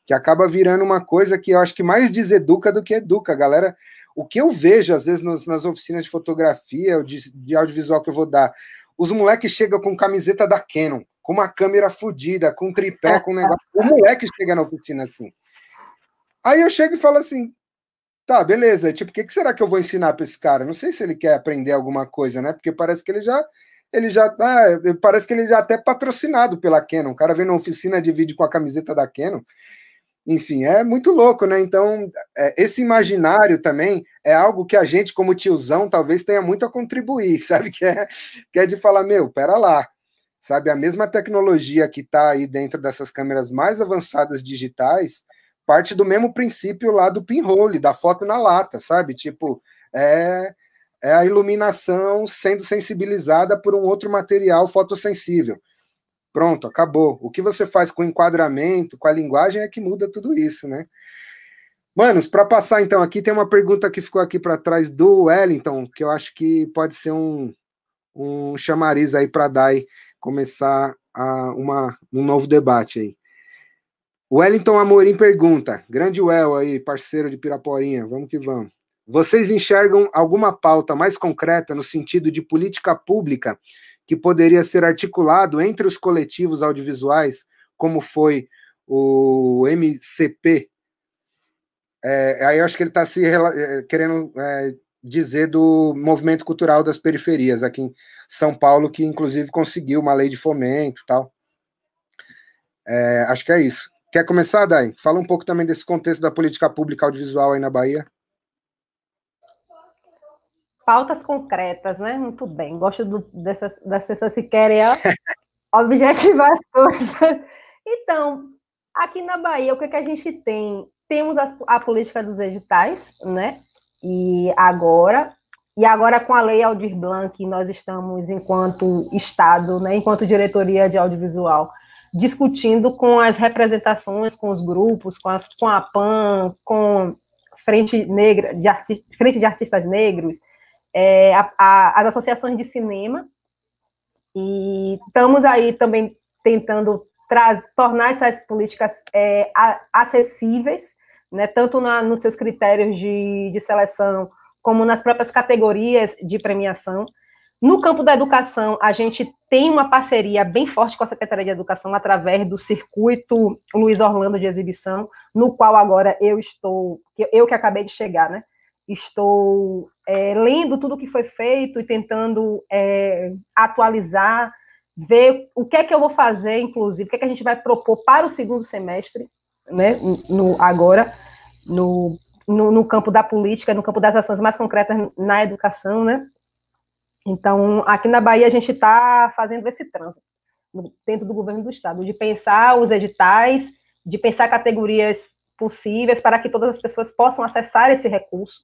Que acaba virando uma coisa que eu acho que mais deseduca do que educa. Galera, o que eu vejo, às vezes, nas oficinas de fotografia ou de audiovisual que eu vou dar, os moleques chegam com camiseta da Canon, com uma câmera fodida, com tripé, com negócio. O moleque chega na oficina assim. Aí eu chego e falo assim, Tá, beleza. Tipo, o que será que eu vou ensinar para esse cara? Não sei se ele quer aprender alguma coisa, né? Porque parece que parece que ele já até patrocinado pela Canon. O cara vem na oficina de vídeo com a camiseta da Canon. Enfim, é muito louco, né? Então, esse imaginário também é algo que a gente, como tiozão, talvez tenha muito a contribuir, sabe? Que é de falar, meu, pera lá, sabe? A mesma tecnologia que está aí dentro dessas câmeras mais avançadas digitais parte do mesmo princípio lá do pinhole, da foto na lata, sabe? Tipo, é a iluminação sendo sensibilizada por um outro material fotossensível. Pronto, acabou. O que você faz com o enquadramento, com a linguagem, é que muda tudo isso, né? Manos, para passar então aqui, tem uma pergunta que ficou aqui para trás do Wellington, que eu acho que pode ser um chamariz aí para Dai começar um novo debate aí. O Wellington Amorim pergunta, grande Well aí, parceiro de Piraporinha, vamos que vamos. Vocês enxergam alguma pauta mais concreta no sentido de política pública que poderia ser articulado entre os coletivos audiovisuais, como foi o MCP? Aí eu acho que ele está querendo dizer do movimento cultural das periferias, aqui em São Paulo, que inclusive conseguiu uma lei de fomento e tal. Acho que é isso. Quer começar, Dai? Fala um pouco também desse contexto da política pública audiovisual aí na Bahia. Pautas concretas, né? Muito bem. Gosto das pessoas que querem objetivar as coisas. Então, aqui na Bahia, o que a gente tem? Temos a política dos editais, né? E agora com a Lei Aldir Blanc, nós estamos, enquanto Estado, né, enquanto diretoria de audiovisual, discutindo com as representações, com os grupos, com a PAN, com Frente de Artistas Negros, as associações de cinema, e estamos aí também tentando tornar essas políticas acessíveis, né, tanto nos seus critérios de seleção, como nas próprias categorias de premiação. No campo da educação, a gente tem uma parceria bem forte com a Secretaria de Educação, através do Circuito Luiz Orlando de Exibição, no qual agora eu que acabei de chegar, né, estou lendo tudo o que foi feito e tentando atualizar, ver o que é que eu vou fazer, inclusive, o que é que a gente vai propor para o segundo semestre, né, agora, no campo da política, no campo das ações mais concretas na educação, né? Então, aqui na Bahia, a gente está fazendo esse trânsito dentro do governo do Estado, de pensar os editais, de pensar categorias possíveis para que todas as pessoas possam acessar esse recurso,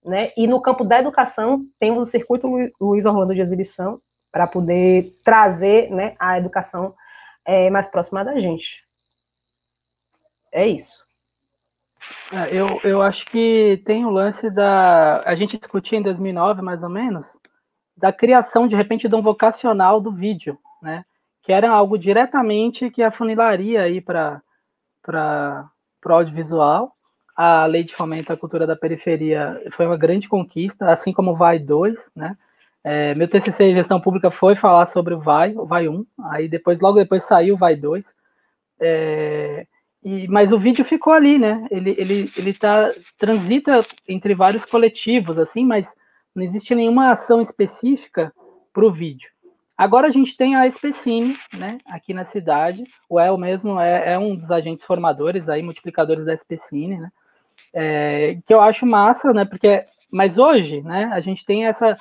né? E no campo da educação, temos o Circuito Luiz Orlando de Exibição, para poder trazer, né, a educação mais próxima da gente. É isso. Eu acho que tem o lance a gente discutia em 2009, mais ou menos, da criação, de repente, de um vocacional do vídeo, né? Que era algo diretamente que afunilaria aí para o audiovisual. A Lei de Fomento à Cultura da Periferia foi uma grande conquista, assim como o VAI 2, né? Meu TCC em Gestão Pública foi falar sobre o VAI 1, aí logo depois saiu o VAI 2, mas o vídeo ficou ali, né? Ele transita entre vários coletivos, assim, mas não existe nenhuma ação específica para o vídeo. Agora a gente tem a SPCine, né, aqui na cidade. O El mesmo é um dos agentes formadores, aí, multiplicadores da SPCine, né? Que eu acho massa, né? Mas hoje, né, a gente tem essa...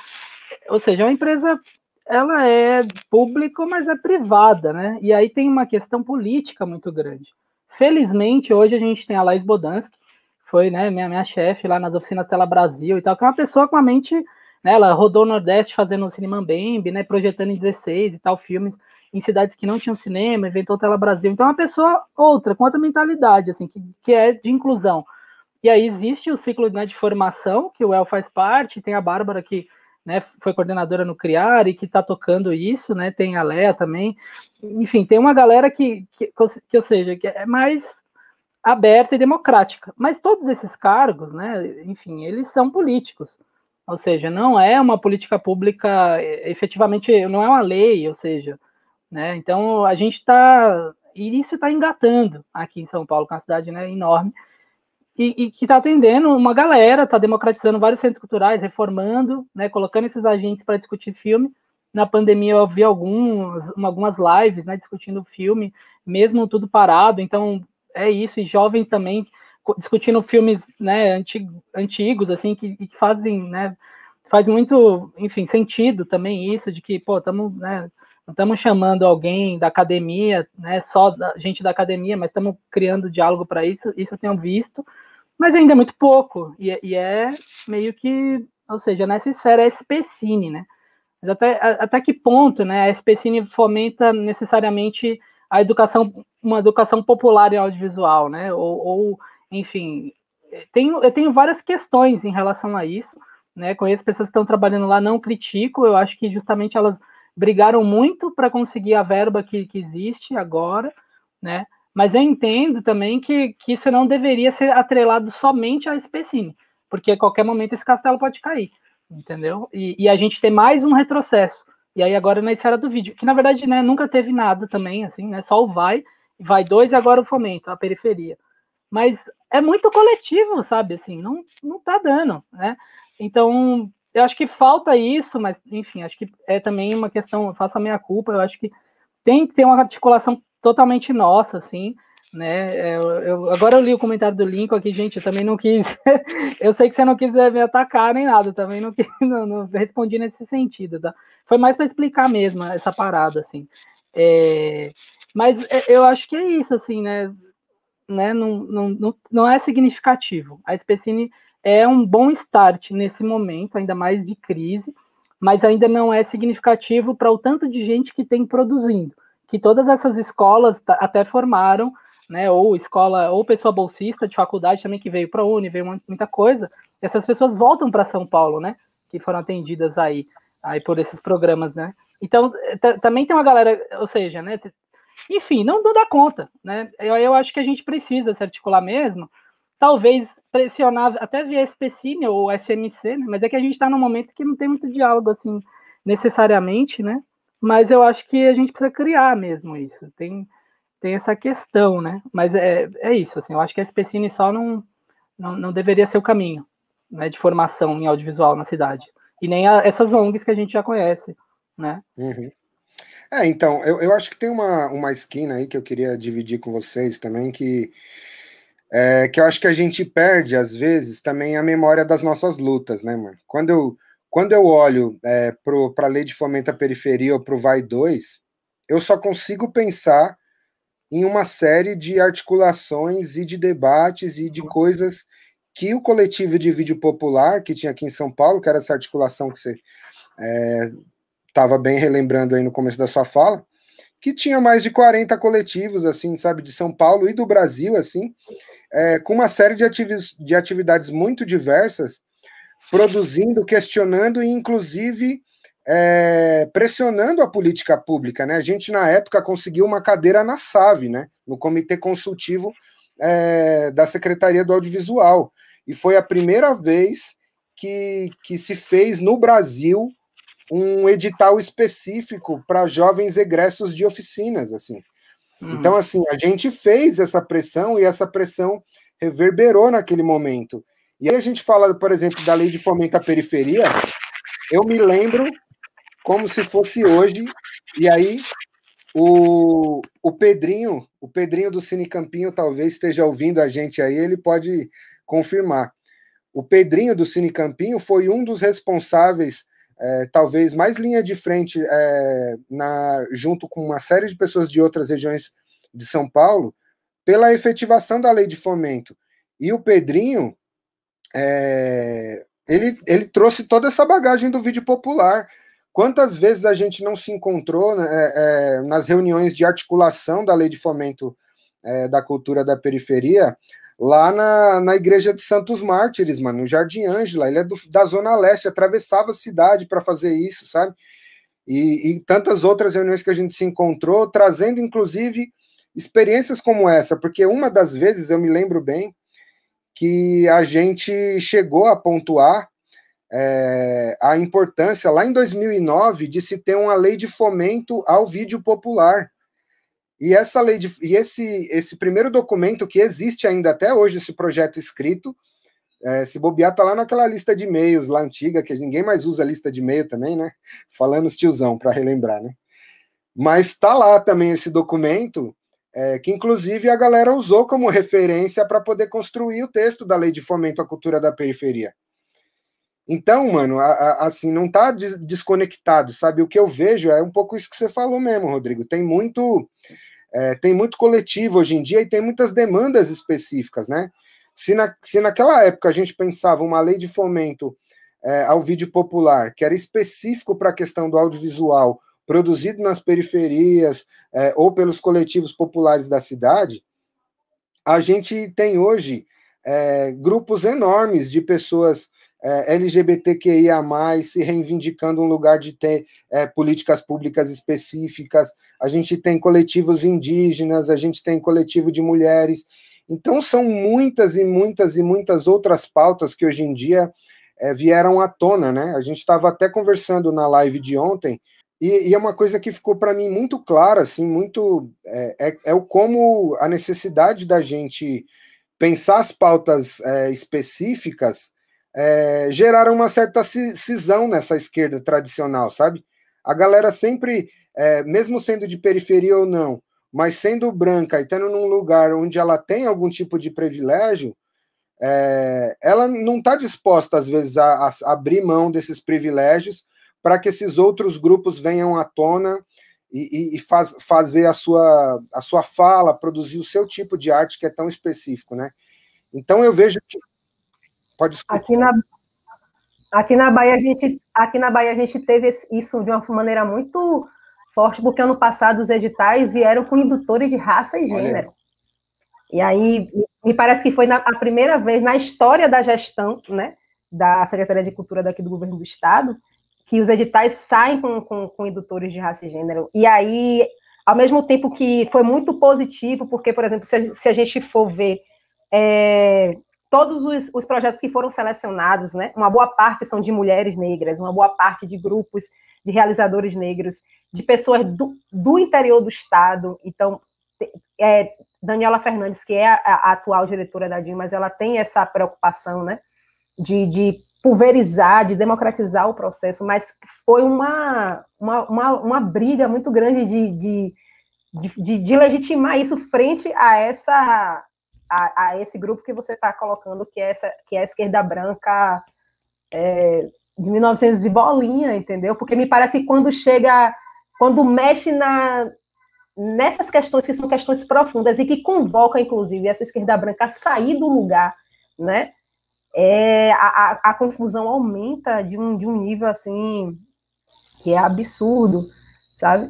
Ou seja, é uma empresa, ela é pública, mas é privada, né? E aí tem uma questão política muito grande. Felizmente, hoje a gente tem a Laís Bodansky, foi, né, minha chefe lá nas oficinas Tela Brasil e tal, que é uma pessoa com a mente, né, ela rodou o Nordeste fazendo o Cinema Bembe, né, projetando em 16 e tal, filmes em cidades que não tinham cinema, inventou Tela Brasil. Então é uma pessoa outra, com outra mentalidade, assim, que é de inclusão. E aí existe o ciclo, né, de formação, que o El faz parte, tem a Bárbara que, né, foi coordenadora no CRIAR e que está tocando isso, né, tem a Léa também, enfim, tem uma galera ou seja, que é mais aberta e democrática, mas todos esses cargos, né, enfim, eles são políticos, ou seja, não é uma política pública, efetivamente, não é uma lei, ou seja, né, então a gente está, e isso está engatando aqui em São Paulo, que é uma cidade, né, enorme, e que está atendendo uma galera, está democratizando vários centros culturais, reformando, né, colocando esses agentes para discutir filme. Na pandemia eu vi algumas lives, né, discutindo filme, mesmo tudo parado, então é isso, e jovens também discutindo filmes, né, antigos, assim, que fazem, né, faz muito, enfim, sentido também isso, de que, pô, estamos, né, não estamos chamando alguém da academia, né, só gente da academia, mas estamos criando diálogo para isso eu tenho visto, mas ainda é muito pouco, e é meio que, ou seja, nessa esfera é SPCine, né, mas até que ponto, né, a SPCine fomenta necessariamente a educação, uma educação popular em audiovisual, né, ou enfim, eu tenho várias questões em relação a isso, né, conheço pessoas que estão trabalhando lá, não critico, eu acho que justamente elas brigaram muito para conseguir a verba que existe agora, né, mas eu entendo também que isso não deveria ser atrelado somente à SPCine, porque a qualquer momento esse castelo pode cair, entendeu? E a gente tem mais um retrocesso, e aí agora na esfera do vídeo, que na verdade, né, nunca teve nada também, assim, né, só o Vai 2 e agora o Fomento, a periferia. Mas é muito coletivo, sabe, assim, não tá dando, né? Então, eu acho que falta isso, mas, enfim, acho que é também uma questão, eu faço a minha culpa, eu acho que tem que ter uma articulação totalmente nossa, assim, né? Agora eu li o comentário do Lincoln aqui, gente, eu também não quis. Eu sei que você não quis me atacar nem nada, também não, não respondi nesse sentido, tá? Foi mais para explicar mesmo essa parada, assim. Mas eu acho que é isso, assim, né? Não é significativo. A SPCine é um bom start nesse momento, ainda mais de crise, mas ainda não é significativo para o tanto de gente que tem produzindo. Que todas essas escolas até formaram, né, ou escola, ou pessoa bolsista de faculdade também que veio para a Uni, veio muita coisa, e essas pessoas voltam para São Paulo, né, que foram atendidas aí por esses programas, né. Então, também tem uma galera, ou seja, né, enfim, não dá conta, né, eu acho que a gente precisa se articular mesmo, talvez pressionar até via SPCine ou SMC, né, mas é que a gente está num momento que não tem muito diálogo, assim, necessariamente, né, mas eu acho que a gente precisa criar mesmo isso. Tem essa questão, né? Mas é isso, assim, eu acho que a SPCine só não deveria ser o caminho, né, de formação em audiovisual na cidade. E nem essas ONGs que a gente já conhece, né? Uhum. Então, eu acho que tem uma esquina aí que eu queria dividir com vocês também, que eu acho que a gente perde, às vezes, também a memória das nossas lutas, né, mano? Quando eu olho para a Lei de Fomento à Periferia ou para o Vai 2, eu só consigo pensar em uma série de articulações e de debates e de coisas que o coletivo de vídeo popular, que tinha aqui em São Paulo, que era essa articulação que você estava bem relembrando aí no começo da sua fala, que tinha mais de 40 coletivos, assim, sabe, de São Paulo e do Brasil, assim, com uma série de atividades muito diversas, produzindo, questionando e, inclusive, pressionando a política pública, né? A gente, na época, conseguiu uma cadeira na SAV, né? No Comitê Consultivo da Secretaria do Audiovisual. E foi a primeira vez que se fez no Brasil um edital específico para jovens egressos de oficinas, assim. Então, assim, a gente fez essa pressão e essa pressão reverberou naquele momento. E aí a gente fala, por exemplo, da Lei de Fomento à Periferia, eu me lembro como se fosse hoje, e aí o Pedrinho do Cine Campinho talvez esteja ouvindo a gente aí, ele pode confirmar. O Pedrinho do Cine Campinho foi um dos responsáveis, talvez mais linha de frente, junto com uma série de pessoas de outras regiões de São Paulo, pela efetivação da Lei de Fomento. E o Pedrinho, ele trouxe toda essa bagagem do vídeo popular. Quantas vezes a gente não se encontrou nas reuniões de articulação da Lei de Fomento da Cultura da Periferia, lá na Igreja de Santos Mártires, mano, no Jardim Ângela. Ele é da Zona Leste, atravessava a cidade para fazer isso, sabe? E tantas outras reuniões que a gente se encontrou, trazendo, inclusive, experiências como essa, porque uma das vezes, eu me lembro bem, que a gente chegou a pontuar a importância, lá em 2009, de se ter uma lei de fomento ao vídeo popular. E essa lei e esse primeiro documento que existe ainda até hoje, esse projeto escrito, se bobear, tá lá naquela lista de e-mails lá antiga, que ninguém mais usa a lista de e-mail também, né? Falando os tiozão, para relembrar, né? Mas tá lá também esse documento, que inclusive a galera usou como referência para poder construir o texto da Lei de Fomento à Cultura da Periferia. Então, mano, assim, não tá desconectado, sabe? O que eu vejo é um pouco isso que você falou mesmo, Rodrigo. Tem muito coletivo hoje em dia e tem muitas demandas específicas, né? Se naquela época a gente pensava uma lei de fomento ao vídeo popular, que era específico para a questão do audiovisual, produzido nas periferias ou pelos coletivos populares da cidade, a gente tem hoje grupos enormes de pessoas LGBTQIA+, se reivindicando um lugar de ter políticas públicas específicas, a gente tem coletivos indígenas, a gente tem coletivo de mulheres, então são muitas e muitas e muitas outras pautas que hoje em dia vieram à tona, né? A gente estava até conversando na live de ontem, e é uma coisa que ficou para mim muito clara, assim, muito o como a necessidade da gente pensar as pautas específicas geraram uma certa cisão nessa esquerda tradicional, sabe? A galera sempre, mesmo sendo de periferia ou não, mas sendo branca e tendo num lugar onde ela tem algum tipo de privilégio, ela não está disposta, às vezes, a abrir mão desses privilégios para que esses outros grupos venham à tona e fazer a sua fala, produzir o seu tipo de arte que é tão específico, né? Então eu vejo que... Pode escutar. Aqui na Bahia a gente teve isso de uma maneira muito forte, porque ano passado os editais vieram com indutores de raça e gênero. Olha. E aí, me parece que foi a primeira vez na história da gestão, né, da Secretaria de Cultura daqui do Governo do Estado, que os editais saem com indutores de raça e gênero. E aí, ao mesmo tempo que foi muito positivo, porque, por exemplo, se a gente for ver todos os projetos que foram selecionados, né, uma boa parte são de mulheres negras, uma boa parte de grupos de realizadores negros, de pessoas do interior do Estado. Então, Daniela Fernandes, que é a atual diretora da DIN, mas ela tem essa preocupação, né, de pulverizar, de democratizar o processo, mas foi uma briga muito grande de legitimar isso frente a esse grupo que você está colocando, que é a esquerda branca de 1900 e bolinha, entendeu? Porque me parece que quando mexe nessas questões que são questões profundas e que convoca, inclusive, essa esquerda branca a sair do lugar, né? A confusão aumenta de um nível, assim, que é absurdo, sabe?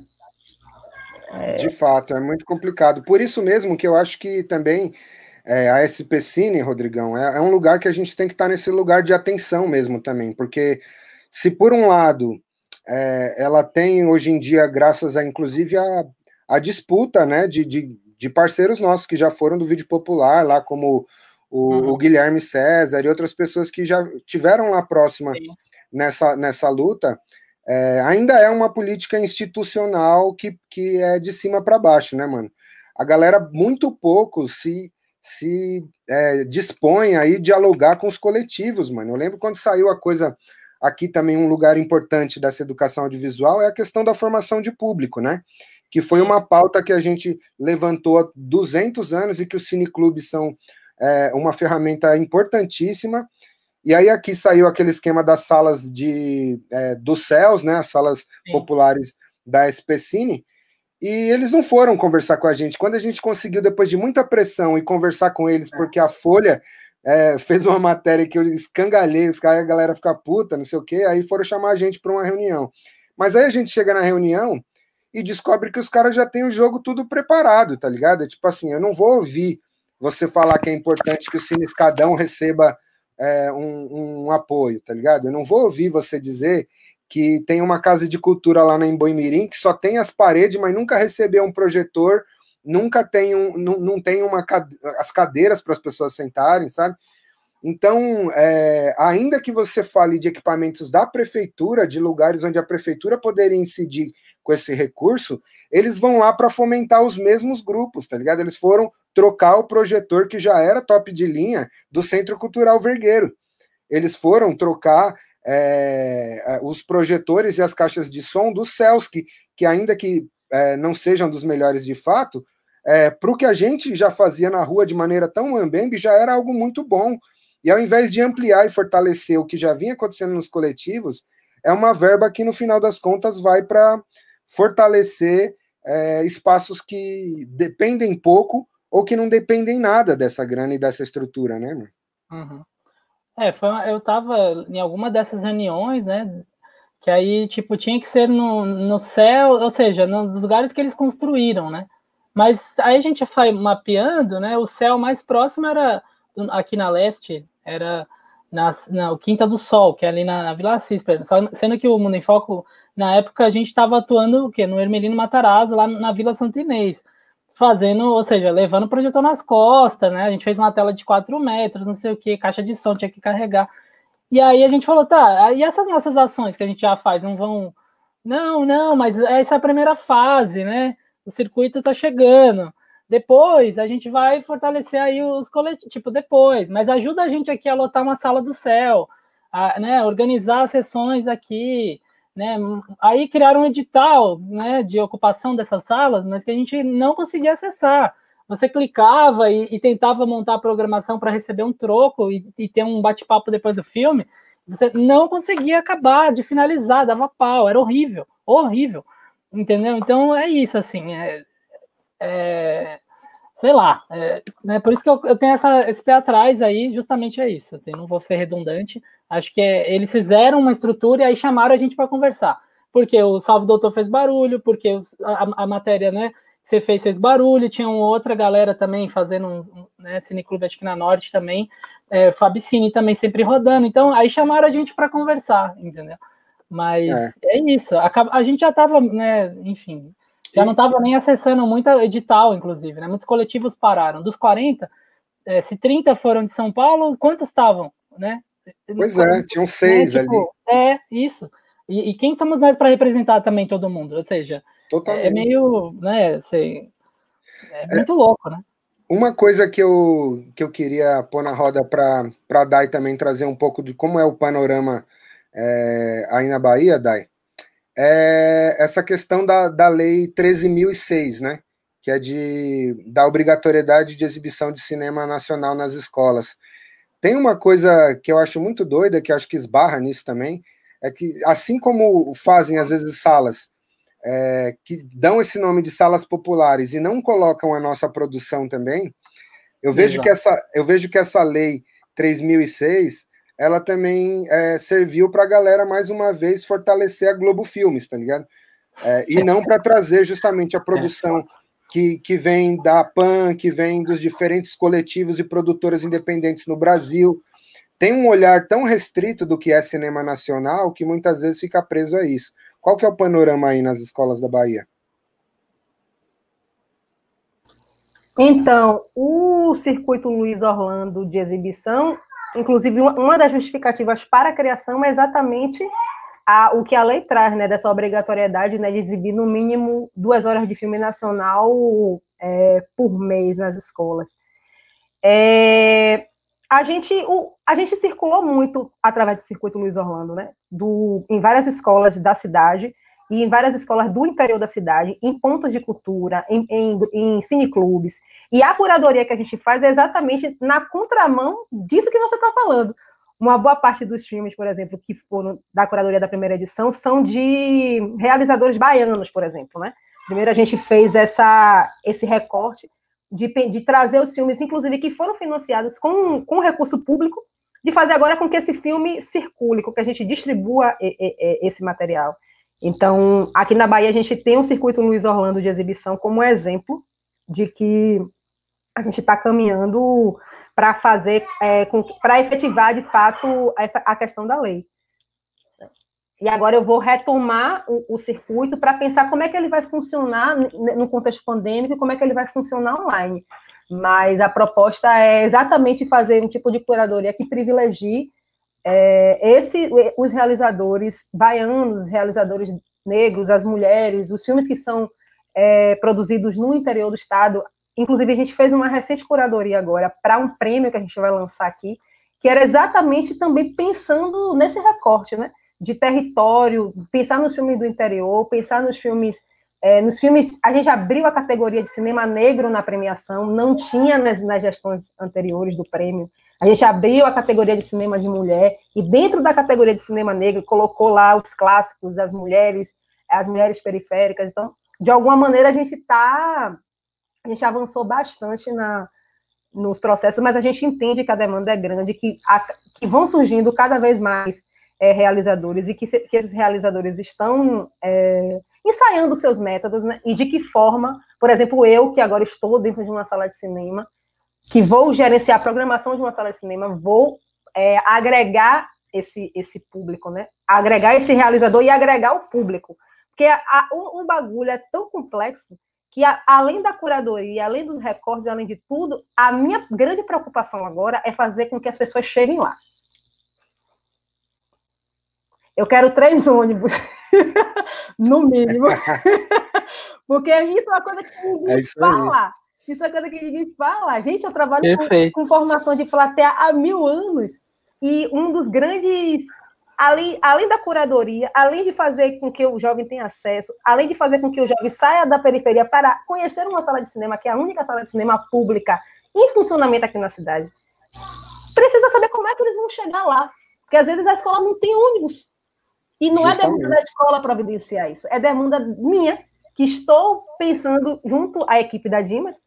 De fato, é muito complicado. Por isso mesmo que eu acho que também a SP Cine, Rodrigão, é um lugar que a gente tem que estar nesse lugar de atenção mesmo também, porque se por um lado ela tem hoje em dia, graças a inclusive a disputa, né, de parceiros nossos que já foram do vídeo popular, lá como o Guilherme César e outras pessoas que já tiveram lá próxima nessa luta, ainda é uma política institucional que é de cima para baixo, né, mano? A galera muito pouco se dispõe a ir dialogar com os coletivos, mano. Eu lembro quando saiu a coisa, aqui também um lugar importante dessa educação audiovisual é a questão da formação de público, né? Que foi uma pauta que a gente levantou há 200 anos e que os cineclubes são uma ferramenta importantíssima. E aí aqui saiu aquele esquema das salas dos céus, né? As salas populares da SP Cine, e eles não foram conversar com a gente. Quando a gente conseguiu, depois de muita pressão, e conversar com eles, porque a Folha fez uma matéria que eu escangalhei, a galera fica puta, não sei o quê, aí foram chamar a gente para uma reunião. Mas aí a gente chega na reunião e descobre que os caras já têm o jogo tudo preparado, tá ligado? É tipo assim, eu não vou ouvir você falar que é importante que o Cine Escadão receba um apoio, tá ligado? Eu não vou ouvir você dizer que tem uma casa de cultura lá na Emboimirim que só tem as paredes, mas nunca recebeu um projetor, nunca tem não tem as cadeiras para as pessoas sentarem, sabe? Então, ainda que você fale de equipamentos da prefeitura, de lugares onde a prefeitura poderia incidir com esse recurso, eles vão lá para fomentar os mesmos grupos, tá ligado? Eles foram trocar o projetor que já era top de linha do Centro Cultural Vergueiro. Eles foram trocar os projetores e as caixas de som do CELS, que ainda que não sejam dos melhores de fato, para o que a gente já fazia na rua de maneira tão mambembe, já era algo muito bom. E ao invés de ampliar e fortalecer o que já vinha acontecendo nos coletivos, é uma verba que, no final das contas, vai para fortalecer espaços que dependem pouco ou que não dependem nada dessa grana e dessa estrutura, né? Uhum. Eu estava em alguma dessas reuniões, né? Que aí, tipo, tinha que ser no céu, ou seja, nos lugares que eles construíram, né? Mas aí a gente foi mapeando, né? O céu mais próximo era aqui na leste, era o Quinta do Sol, que é ali na Vila Assis, sendo que o Mundo em Foco, na época, a gente estava atuando o quê? No Hermelino Matarazzo, lá na Vila Santo Inês, fazendo, ou seja, levando o projetor nas costas, né? A gente fez uma tela de 4 metros, não sei o que, caixa de som, tinha que carregar. E aí a gente falou, tá, e essas nossas ações que a gente já faz, não vão... Não, mas essa é a primeira fase, né? O circuito tá chegando. Depois a gente vai fortalecer aí os coletivos, tipo, depois, mas ajuda a gente aqui a lotar uma sala do céu, né, organizar as sessões aqui, né? Aí criaram um edital, né, de ocupação dessas salas, mas que a gente não conseguia acessar. Você clicava e tentava montar a programação para receber um troco e ter um bate-papo depois do filme, você não conseguia acabar de finalizar, dava pau, era horrível, entendeu? Então é isso, assim, sei lá, né, por isso que eu tenho esse pé atrás aí, justamente é isso, assim, não vou ser redundante, acho que eles fizeram uma estrutura e aí chamaram a gente para conversar, porque o Salve Doutor fez barulho, porque a matéria, né, que você fez barulho, tinha uma outra galera também fazendo né, Cineclube, acho que na Norte também, Fabicine também sempre rodando, então aí chamaram a gente para conversar, entendeu? Mas é isso, a gente já estava, né, enfim, já não estava nem acessando muito edital, inclusive, né? Muitos coletivos pararam. Dos 40, se 30 foram de São Paulo, quantos estavam, né? Pois tinham 6 ali. Isso. E quem somos nós para representar também todo mundo? Ou seja, é meio, né, assim, muito louco, né? Uma coisa que eu queria pôr na roda para a Dai também trazer um pouco de como é o panorama aí na Bahia, Dai, é essa questão da Lei 13.006, né? Que é da obrigatoriedade de exibição de cinema nacional nas escolas. Tem uma coisa que eu acho muito doida, que eu acho que esbarra nisso também, é que, assim como fazem, às vezes, salas que dão esse nome de salas populares e não colocam a nossa produção também, eu vejo que essa Lei 3.006 ela também serviu para a galera, mais uma vez, fortalecer a Globo Filmes, tá ligado? E não para trazer justamente a produção que vem da PAN, que vem dos diferentes coletivos e produtoras independentes no Brasil. Tem um olhar tão restrito do que é cinema nacional que muitas vezes fica preso a isso. Qual que é o panorama aí nas escolas da Bahia? Então, o Circuito Luiz Orlando de exibição, inclusive uma das justificativas para a criação é exatamente o que a lei traz, né, dessa obrigatoriedade, né, de exibir no mínimo 2 horas de filme nacional por mês nas escolas. A gente circulou muito através do Circuito Luiz Orlando, né, em várias escolas da cidade e em várias escolas do interior da cidade, em pontos de cultura, em cineclubes. E a curadoria que a gente faz é exatamente na contramão disso que você está falando. Uma boa parte dos filmes, por exemplo, que foram da curadoria da primeira edição, são de realizadores baianos, por exemplo, né? Primeiro a gente fez esse recorte de trazer os filmes, inclusive, que foram financiados com recurso público, de fazer agora com que esse filme circule, com que a gente distribua esse material. Então, aqui na Bahia, a gente tem um Circuito Luiz Orlando de exibição como exemplo de que a gente está caminhando para fazer, para efetivar, de fato, a questão da lei. E agora eu vou retomar o circuito para pensar como é que ele vai funcionar no contexto pandêmico e como é que ele vai funcionar online. mas a proposta é exatamente fazer um tipo de curadoria que privilegie os realizadores baianos, os realizadores negros, as mulheres, os filmes que são produzidos no interior do estado. Inclusive, a gente fez uma recente curadoria agora para um prêmio que a gente vai lançar aqui, que era exatamente também pensando nesse recorte, né, de território, pensar nos filmes do interior, pensar nos filmes, a gente abriu a categoria de cinema negro na premiação, não tinha nas gestões anteriores do prêmio, a gente abriu a categoria de cinema de mulher, e dentro da categoria de cinema negro, colocou lá os clássicos, as mulheres periféricas. Então, de alguma maneira, a gente avançou bastante nos processos, mas a gente entende que a demanda é grande, que vão surgindo cada vez mais realizadores, e que esses realizadores estão ensaiando seus métodos, né? E de que forma, por exemplo, eu, que agora estou dentro de uma sala de cinema, que vou gerenciar a programação de uma sala de cinema, vou agregar esse público, né? Agregar esse realizador e agregar o público. Porque o bagulho é tão complexo que, além da curadoria, além dos recortes, além de tudo, a minha grande preocupação agora é fazer com que as pessoas cheguem lá. Eu quero 3 ônibus, no mínimo. Porque isso é uma coisa que ninguém fala. Isso é uma coisa que ninguém fala. Gente, eu trabalho com formação de plateia há 1000 anos. E um dos grandes... Além da curadoria, além de fazer com que o jovem tenha acesso, além de fazer com que o jovem saia da periferia para conhecer uma sala de cinema, que é a única sala de cinema pública em funcionamento aqui na cidade, precisa saber como é que eles vão chegar lá. Porque, às vezes, a escola não tem ônibus. E não é demanda da escola providenciar isso. É demanda minha, que estou pensando, junto à equipe da Dimas,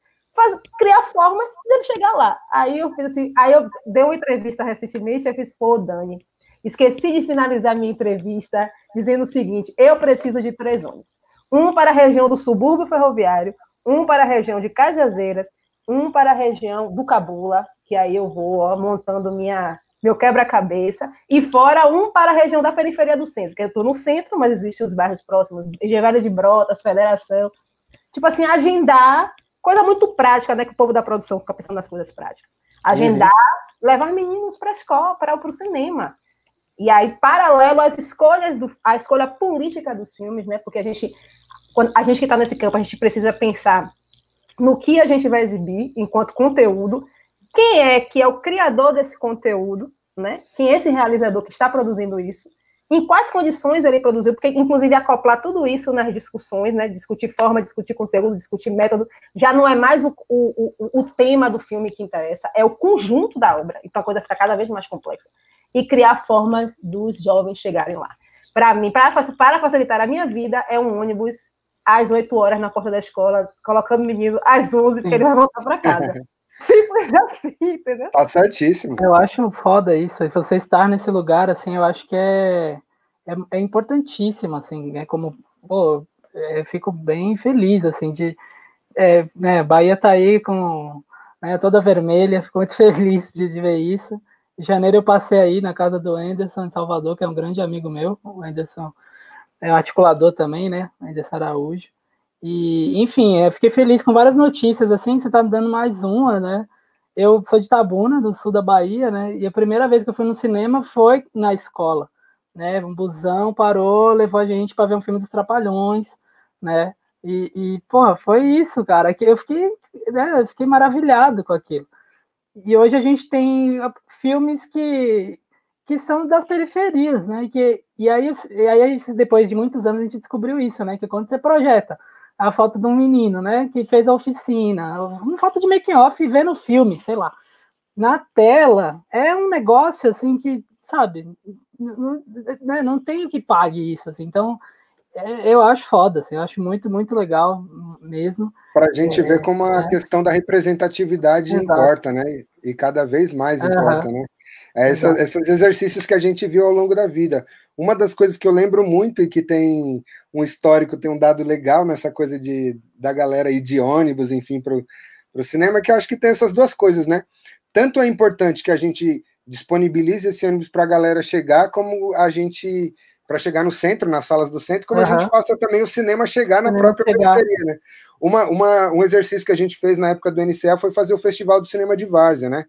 criar formas de ele chegar lá. Aí eu fiz assim, eu dei uma entrevista recentemente, eu fiz, Dani, esqueci de finalizar minha entrevista dizendo o seguinte: eu preciso de 3 ônibus. Um para a região do subúrbio ferroviário, um para a região de Cajazeiras, um para a região do Cabula, que aí eu vou montando meu quebra-cabeça, e fora um para a região da periferia do centro, que eu estou no centro, mas existem os bairros próximos, Egevalha de Brotas, Federação. Tipo assim, agendar, coisa muito prática, né, que o povo da produção fica pensando nas coisas práticas. Agendar, levar meninos para a escola, para o cinema. E aí, paralelo às escolhas, a escolha política dos filmes, né? Porque a gente que está nesse campo, a gente precisa pensar no que a gente vai exibir enquanto conteúdo, quem é que é o criador desse conteúdo, né? Quem é esse realizador que está produzindo isso, em quais condições ele produziu, porque, inclusive, acoplar tudo isso nas discussões, né? Discutir forma, discutir conteúdo, discutir método, já não é mais o tema do filme que interessa, é o conjunto da obra, então a coisa fica cada vez mais complexa. E criar formas dos jovens chegarem lá. Para mim, para facilitar a minha vida, é um ônibus às 8 horas na porta da escola, colocando o menino às 11, porque ele vai voltar para casa. Simples assim, entendeu? Tá certíssimo. Eu acho foda isso. Se você estar nesse lugar, assim, eu acho que é importantíssimo, assim, como, eu fico bem feliz, assim, né, Bahia tá aí com, né, toda vermelha, fico muito feliz de ver isso. Em janeiro eu passei aí na casa do Anderson, em Salvador, que é um grande amigo meu. O Anderson é um articulador também, né? O Anderson Araújo. E, enfim, eu fiquei feliz com várias notícias, assim, você tá me dando mais uma, né? Eu sou de Itabuna, do sul da Bahia, né? E a primeira vez que eu fui no cinema foi na escola, né? Um busão parou, levou a gente para ver um filme dos Trapalhões, né? Porra, foi isso, cara, que eu fiquei maravilhado com aquilo. E hoje a gente tem filmes que são das periferias, né? E aí, depois de muitos anos, a gente descobriu isso, né? Que quando você projeta a foto de um menino, né? Que fez a oficina, uma foto de making-off e vê no filme, sei lá. Na tela, é um negócio, assim, que, sabe? Não tem o que pague isso, assim. Então, eu acho foda, assim, eu acho muito, muito legal mesmo. Para a gente ver como a questão da representatividade importa, né? E cada vez mais importa, né? Esses exercícios que a gente viu ao longo da vida. Uma das coisas que eu lembro muito e que tem um histórico, tem um dado legal nessa coisa da galera ir de ônibus, enfim, para o cinema, que eu acho que tem essas duas coisas, né? Tanto é importante que a gente disponibilize esse ônibus para a galera chegar, como a gente para chegar no centro, nas salas do centro, como a gente faça também o cinema chegar na própria periferia, né? Um exercício que a gente fez na época do NCA foi fazer o Festival do Cinema de Várzea, né?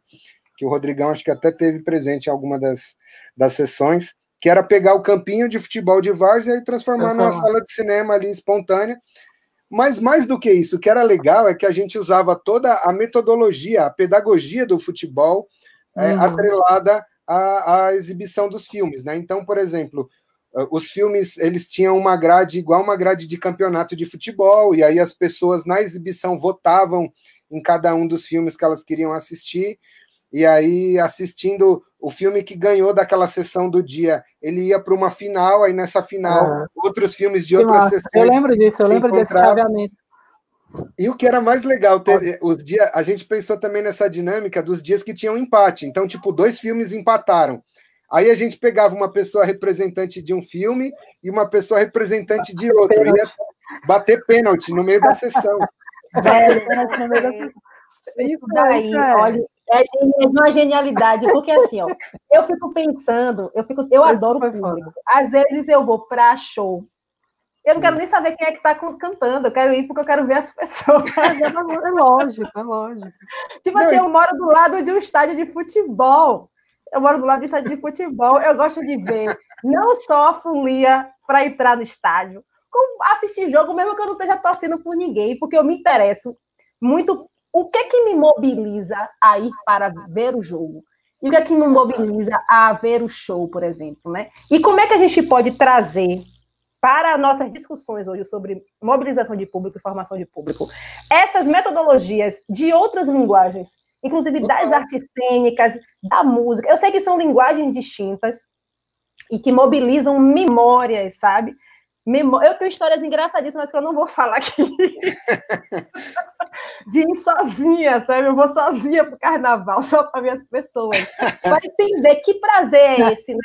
Que o Rodrigão acho que até teve presente em alguma das sessões, que era pegar o campinho de futebol de Várzea e transformar numa sala de cinema ali espontânea. Mas mais do que isso, o que era legal é que a gente usava toda a metodologia, a pedagogia do futebol atrelada à exibição dos filmes, né? Então, por exemplo, os filmes, eles tinham uma grade igual uma grade de campeonato de futebol, e aí as pessoas na exibição votavam em cada um dos filmes que elas queriam assistir, e aí assistindo o filme que ganhou daquela sessão do dia, ele ia para uma final, aí nessa final outros filmes de outras sessões. Eu lembro disso, eu lembro desse chaveamento. E o que era mais legal, a gente pensou também nessa dinâmica dos dias que tinham empate. Então, tipo, 2 filmes empataram. Aí a gente pegava uma pessoa representante de um filme e uma pessoa representante de outro. Ia bater pênalti no meio da sessão. Isso daí, olha, é uma genialidade, porque assim, ó, eu fico pensando, eu adoro o público. Às vezes eu vou para show, eu não quero nem saber quem é que está cantando, eu quero ir porque eu quero ver as pessoas. É lógico. Tipo assim, eu moro do lado de um estádio de futebol. Eu gosto de ver não só a folia para entrar no estádio, como assistir jogo, mesmo que eu não esteja torcendo por ninguém, porque eu me interesso muito. O que é que me mobiliza a ir para ver o jogo? E o que é que me mobiliza a ver o show, por exemplo, né? E como é que a gente pode trazer para nossas discussões hoje sobre mobilização de público e formação de público essas metodologias de outras linguagens, inclusive das artes cênicas, da música? Eu sei que são linguagens distintas e que mobilizam memórias, sabe? Eu tenho histórias engraçadíssimas que eu não vou falar aqui. De ir sozinha, sabe? Eu vou sozinha pro carnaval, só para ver as pessoas. Vai entender que prazer é esse, né?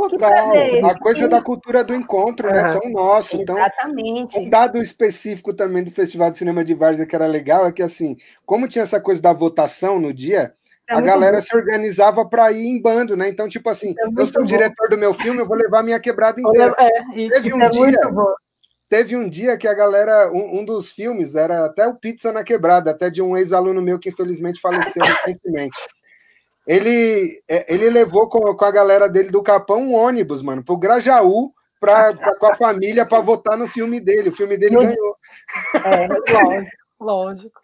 Que prazer é esse? A coisa da cultura do encontro, né? Tão nosso. Exatamente. Um dado específico também do Festival de Cinema de Várzea que era legal é que, assim, como tinha essa coisa da votação no dia, a galera se organizava para ir em bando, né? Então, tipo assim, eu sou o diretor do meu filme, eu vou levar a minha quebrada inteira. Teve um dia que a galera, um dos filmes, era até o Pizza na Quebrada, até de um ex-aluno meu que infelizmente faleceu recentemente. Ele levou com a galera dele do Capão um ônibus, mano, pro Grajaú, com a família, para votar no filme dele. O filme dele ganhou. Lógico.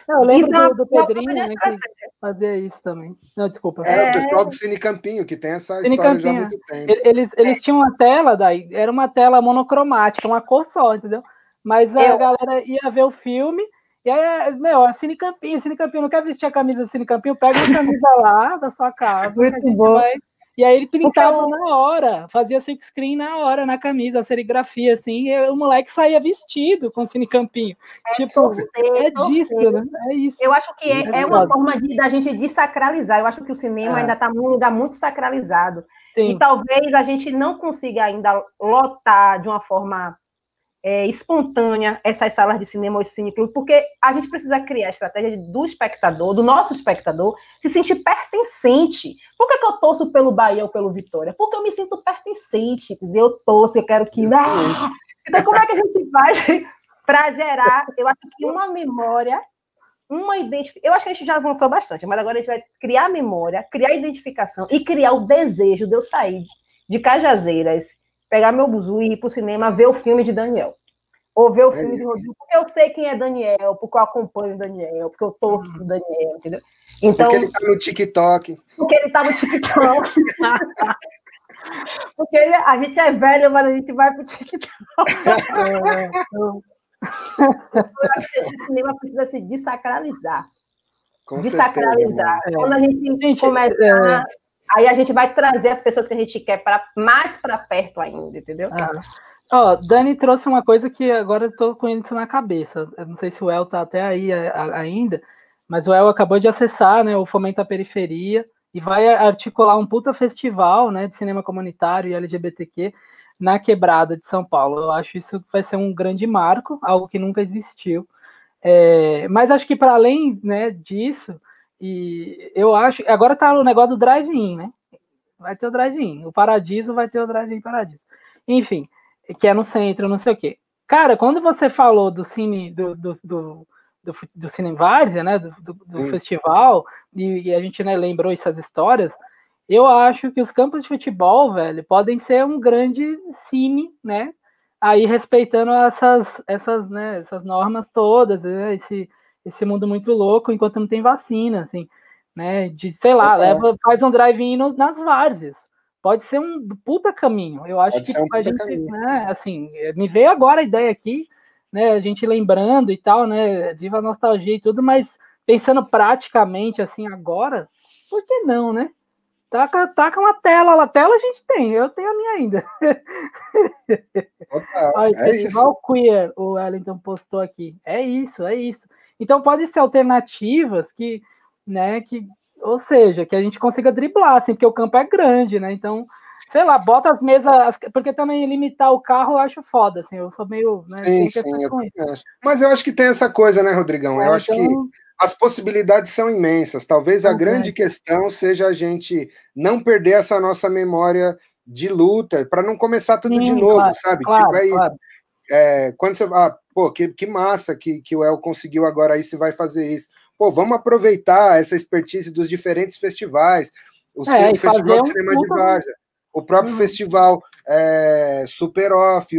Eu lembro do Pedrinho, né, que fazia isso também. Não, desculpa. O pessoal do Cine Campinho, que tem essa história já há muito tempo. Eles tinham uma tela, daí era uma tela monocromática, uma cor só, entendeu? Mas a galera ia ver o filme, e aí, Cine Campinho, não quer vestir a camisa do Cine Campinho? Pega a camisa lá da sua casa. Muito bom. E aí ele printava na hora, fazia silk screen na hora, na camisa, a serigrafia, assim, e o moleque saía vestido com o Cine Campinho. Disso, né? É isso. Eu acho que é uma forma da gente desacralizar. Eu acho que o cinema ainda está num lugar muito sacralizado. Sim. E talvez a gente não consiga ainda lotar de uma forma espontânea essas salas de cinema ou cineclube, porque a gente precisa criar a estratégia do espectador, do nosso espectador, se sentir pertencente. Por que eu torço pelo Bahia ou pelo Vitória? Porque eu me sinto pertencente, entendeu? Eu torço, eu quero que... Então, como é que a gente faz para gerar, eu acho que uma memória, uma identificação... Eu acho que a gente já avançou bastante, mas agora a gente vai criar memória, criar identificação e criar o desejo de eu sair de Cajazeiras, pegar meu buzu e ir pro cinema ver o filme de Daniel. Ou ver o filme de Rodrigo, porque eu sei quem é Daniel, porque eu acompanho o Daniel, porque eu torço pro Daniel, entendeu? Então, porque ele tá no TikTok. Porque ele tá no TikTok. Porque a gente é velho, mas a gente vai pro TikTok. Eu acho que o cinema precisa se desacralizar. Desacralizar. Quando a gente começar... Aí a gente vai trazer as pessoas que a gente quer mais para perto ainda, entendeu? Dani trouxe uma coisa que agora eu estou com isso na cabeça. Eu não sei se o El está até aí ainda, mas o El acabou de acessar, né, o Fomenta a Periferia e vai articular um puta festival, né, de cinema comunitário e LGBTQ na Quebrada de São Paulo. Eu acho isso que vai ser um grande marco, algo que nunca existiu. Mas acho que para além, né, disso... E eu acho... Agora tá o negócio do drive-in, né? Vai ter o drive-in. O Paradiso vai ter o drive-in Paradiso. enfim, que é no centro, não sei o quê. Cara, quando você falou do Cine, do Cine Várzea, né, do festival, e a gente, né, lembrou essas histórias, eu acho que os campos de futebol, velho, podem ser um grande cine, né, aí respeitando essas normas todas, né, esse mundo muito louco, enquanto não tem vacina, assim, né, de, sei lá, faz um drive-in nas várzeas. Pode ser um puta caminho. Eu acho que a gente, né, assim, me veio agora a ideia aqui, né, a gente lembrando e tal, né, viva a nostalgia e tudo, mas pensando praticamente, assim, agora, por que não, né? Taca uma tela lá, tela a gente tem, eu tenho a minha ainda. Olha, Festival Queer, o Wellington postou aqui. É isso. Então, pode ser alternativas que, né, ou seja, que a gente consiga driblar, assim, porque o campo é grande, né? Então, sei lá, bota as mesas, porque também limitar o carro eu acho foda, assim, eu sou meio, né, sim, eu acho. Mas eu acho que tem essa coisa, né, Rodrigão? Eu acho que as possibilidades são imensas. Talvez a grande questão seja a gente não perder essa nossa memória de luta, para não começar tudo de novo, sabe? Claro, tipo, isso. Quando você pô, que massa que o El conseguiu agora isso e vai fazer isso. Pô, vamos aproveitar essa expertise dos diferentes festivais, o Festival de Cinema de Várzea, o próprio festival Super Off,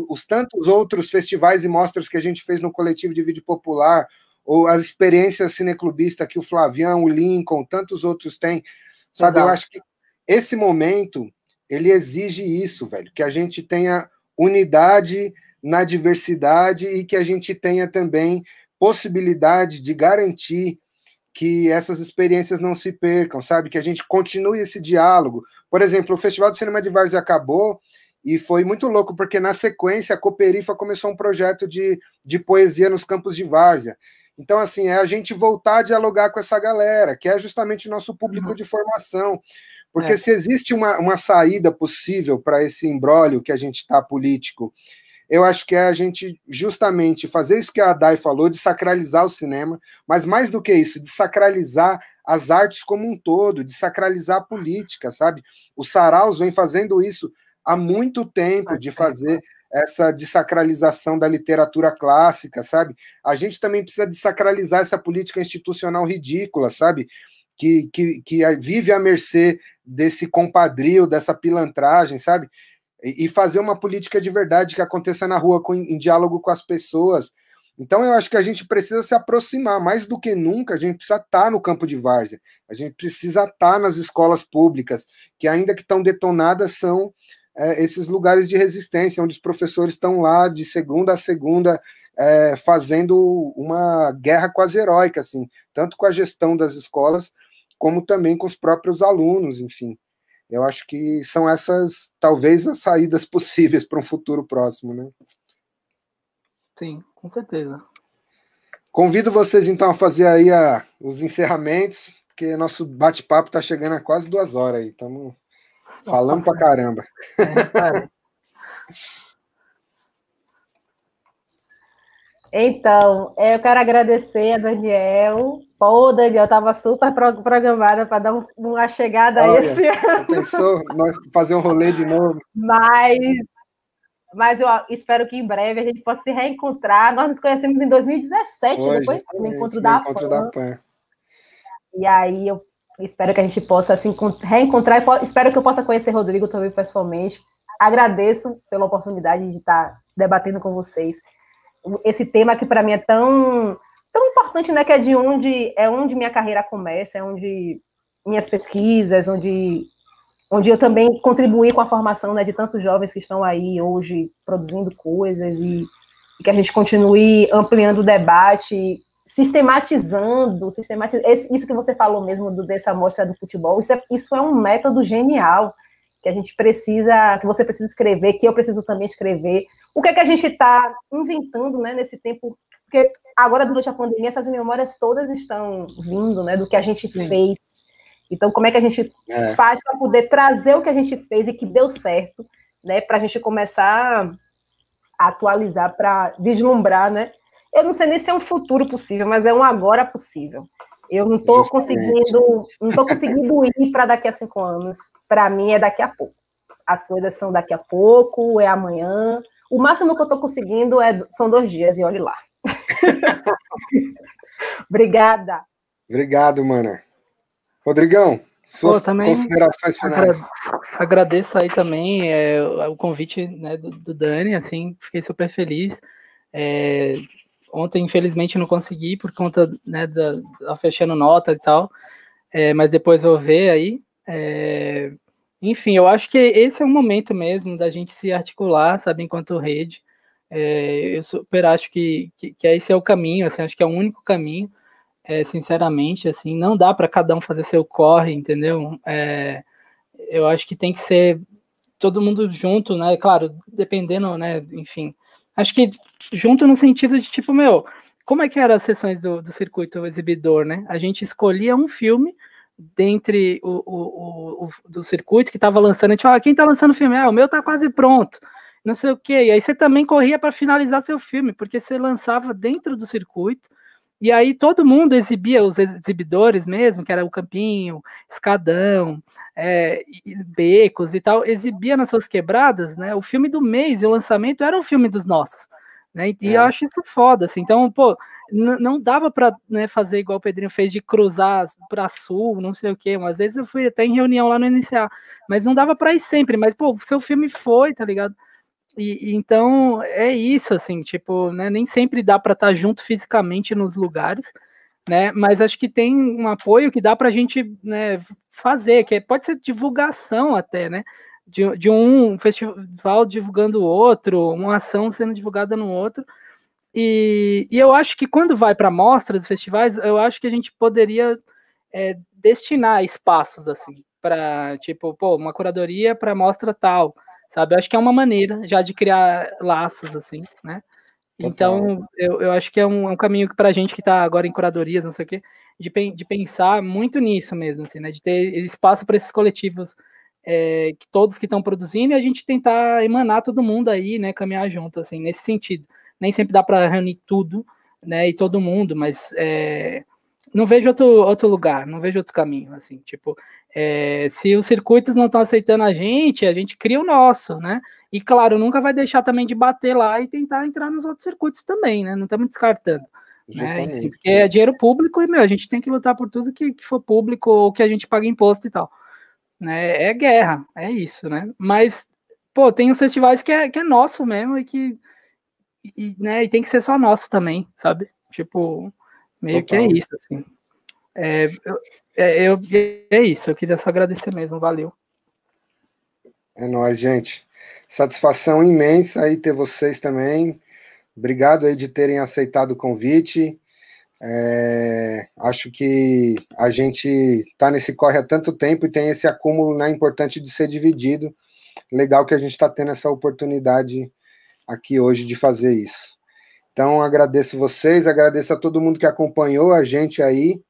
os tantos outros festivais e mostras que a gente fez no Coletivo de Vídeo Popular, ou as experiências cineclubistas que o Flavião, o Lincoln, tantos outros têm, sabe? Exato. Eu acho que esse momento, ele exige isso, velho, que a gente tenha unidade na diversidade e que a gente tenha também possibilidade de garantir que essas experiências não se percam, sabe? Que a gente continue esse diálogo. Por exemplo, o Festival de Cinema de Várzea acabou e foi muito louco, porque na sequência a Cooperifa começou um projeto de poesia nos campos de Várzea. Então, assim, é a gente voltar a dialogar com essa galera, que é justamente o nosso público de formação. Porque se existe uma saída possível para esse imbróglio que a gente está político, eu acho que é a gente justamente fazer isso que a Dai falou, de sacralizar o cinema, mas mais do que isso, de sacralizar as artes como um todo, de sacralizar a política, sabe? O Saraus vem fazendo isso há muito tempo, de fazer essa desacralização da literatura clássica, sabe? A gente também precisa desacralizar essa política institucional ridícula, sabe? Que vive à mercê desse compadrio, dessa pilantragem, sabe? E fazer uma política de verdade que aconteça na rua em diálogo com as pessoas. Então, eu acho que a gente precisa se aproximar, mais do que nunca, a gente precisa estar no campo de várzea, a gente precisa estar nas escolas públicas, que ainda que estão detonadas, são esses lugares de resistência, onde os professores estão lá de segunda a segunda, fazendo uma guerra quase heróica, assim, tanto com a gestão das escolas, como também com os próprios alunos, enfim. Eu acho que são essas, talvez, as saídas possíveis para um futuro próximo, né? Sim, com certeza. Convido vocês, então, a fazer aí os encerramentos, porque nosso bate-papo está chegando a quase 2 horas aí. Estamos falando pra caramba. Então, eu quero agradecer a Daniel. Pô, Daniel, estava super programada para dar uma chegada a esse ano. Pensou nós fazer um rolê de novo? Mas eu espero que em breve a gente possa se reencontrar. Nós nos conhecemos em 2017, depois do encontro da PAN. E aí eu espero que a gente possa se reencontrar. Espero que eu possa conhecer o Rodrigo também pessoalmente. Agradeço pela oportunidade de estar debatendo com vocês esse tema que para mim é tão importante, né? Que é onde minha carreira começa, é onde minhas pesquisas, onde eu também contribuí com a formação, né, de tantos jovens que estão aí hoje produzindo coisas e que a gente continue ampliando o debate, sistematizando isso que você falou mesmo dessa amostra do futebol. Isso é um método genial que a gente precisa, que você precisa escrever, que eu preciso também escrever. O que é que a gente está inventando, né, nesse tempo? Porque agora, durante a pandemia, essas memórias todas estão vindo, né, do que a gente fez. Então, como é que a gente faz para poder trazer o que a gente fez e que deu certo, né, para a gente começar a atualizar, para vislumbrar, né? Eu não sei nem se é um futuro possível, mas é um agora possível. Eu não estou conseguindo ir para daqui a 5 anos. Para mim, é daqui a pouco. as coisas são daqui a pouco, é amanhã. O máximo que eu estou conseguindo são 2 dias, e olhe lá. Obrigada. Obrigado, mana. Rodrigão, suas considerações finais. Agradeço aí também o convite, né, do Dani, assim, fiquei super feliz. Ontem, infelizmente, não consegui por conta, né, da fechando nota e tal, mas depois eu vou ver aí. Enfim, eu acho que esse é o momento mesmo da gente se articular, sabe, enquanto rede. Eu super acho que esse é o caminho, assim, acho que é o único caminho. Sinceramente, assim, não dá para cada um fazer seu corre, entendeu? Eu acho que tem que ser todo mundo junto, né? Claro, dependendo, né? Enfim, acho que junto no sentido de tipo, como é que eram as sessões do circuito exibidor, né? A gente escolhia um filme dentre do circuito que estava lançando, a gente fala, quem está lançando o filme? O meu está quase pronto, não sei o quê. E aí você também corria para finalizar seu filme, porque você lançava dentro do circuito. E aí todo mundo exibia, os exibidores mesmo, que era o Campinho, Escadão, Becos e tal, exibia nas suas quebradas, né? O filme do mês e o lançamento era um filme dos nossos, né? E eu acho isso foda, assim. Então, pô, não dava para, né, fazer igual o Pedrinho fez de cruzar para sul, não sei o quê. Às vezes eu fui até em reunião lá no NCA, mas não dava para ir sempre. Mas, pô, seu filme foi, tá ligado? Então, é isso, assim, tipo, né, nem sempre dá para estar junto fisicamente nos lugares, né, mas acho que tem um apoio que dá para a gente, né, fazer, que pode ser divulgação até, né, de um festival divulgando o outro, uma ação sendo divulgada no outro, e eu acho que quando vai para mostras, festivais, eu acho que a gente poderia destinar espaços, assim, para, tipo, pô, uma curadoria para mostra tal, sabe? Eu acho que é uma maneira já de criar laços, assim, né? Total. Então, eu acho que é um caminho para a gente que está agora em curadorias, não sei o quê, de pensar muito nisso mesmo, assim, né? De ter espaço para esses coletivos, que todos que estão produzindo, e a gente tentar emanar todo mundo aí, né? Caminhar junto, assim, nesse sentido. Nem sempre dá para reunir tudo, né? E todo mundo, mas não vejo outro lugar, não vejo outro caminho, assim, tipo, se os circuitos não estão aceitando a gente cria o nosso, né? E claro, nunca vai deixar também de bater lá e tentar entrar nos outros circuitos também, né? Não estamos descartando. Justamente. Né? Enfim, porque é dinheiro público e, a gente tem que lutar por tudo que for público ou que a gente paga imposto e tal. Né? É guerra, é isso, né? Mas, pô, tem os festivais que é nosso mesmo né, e tem que ser só nosso também, sabe? Tipo, meio Total. Que é isso, assim. É isso, eu queria só agradecer mesmo, valeu. É nóis, gente. Satisfação imensa aí ter vocês também. Obrigado aí de terem aceitado o convite. Acho que a gente está nesse corre há tanto tempo e tem esse acúmulo, né, importante de ser dividido. Legal que a gente está tendo essa oportunidade aqui hoje de fazer isso. Então, agradeço vocês, agradeço a todo mundo que acompanhou a gente aí.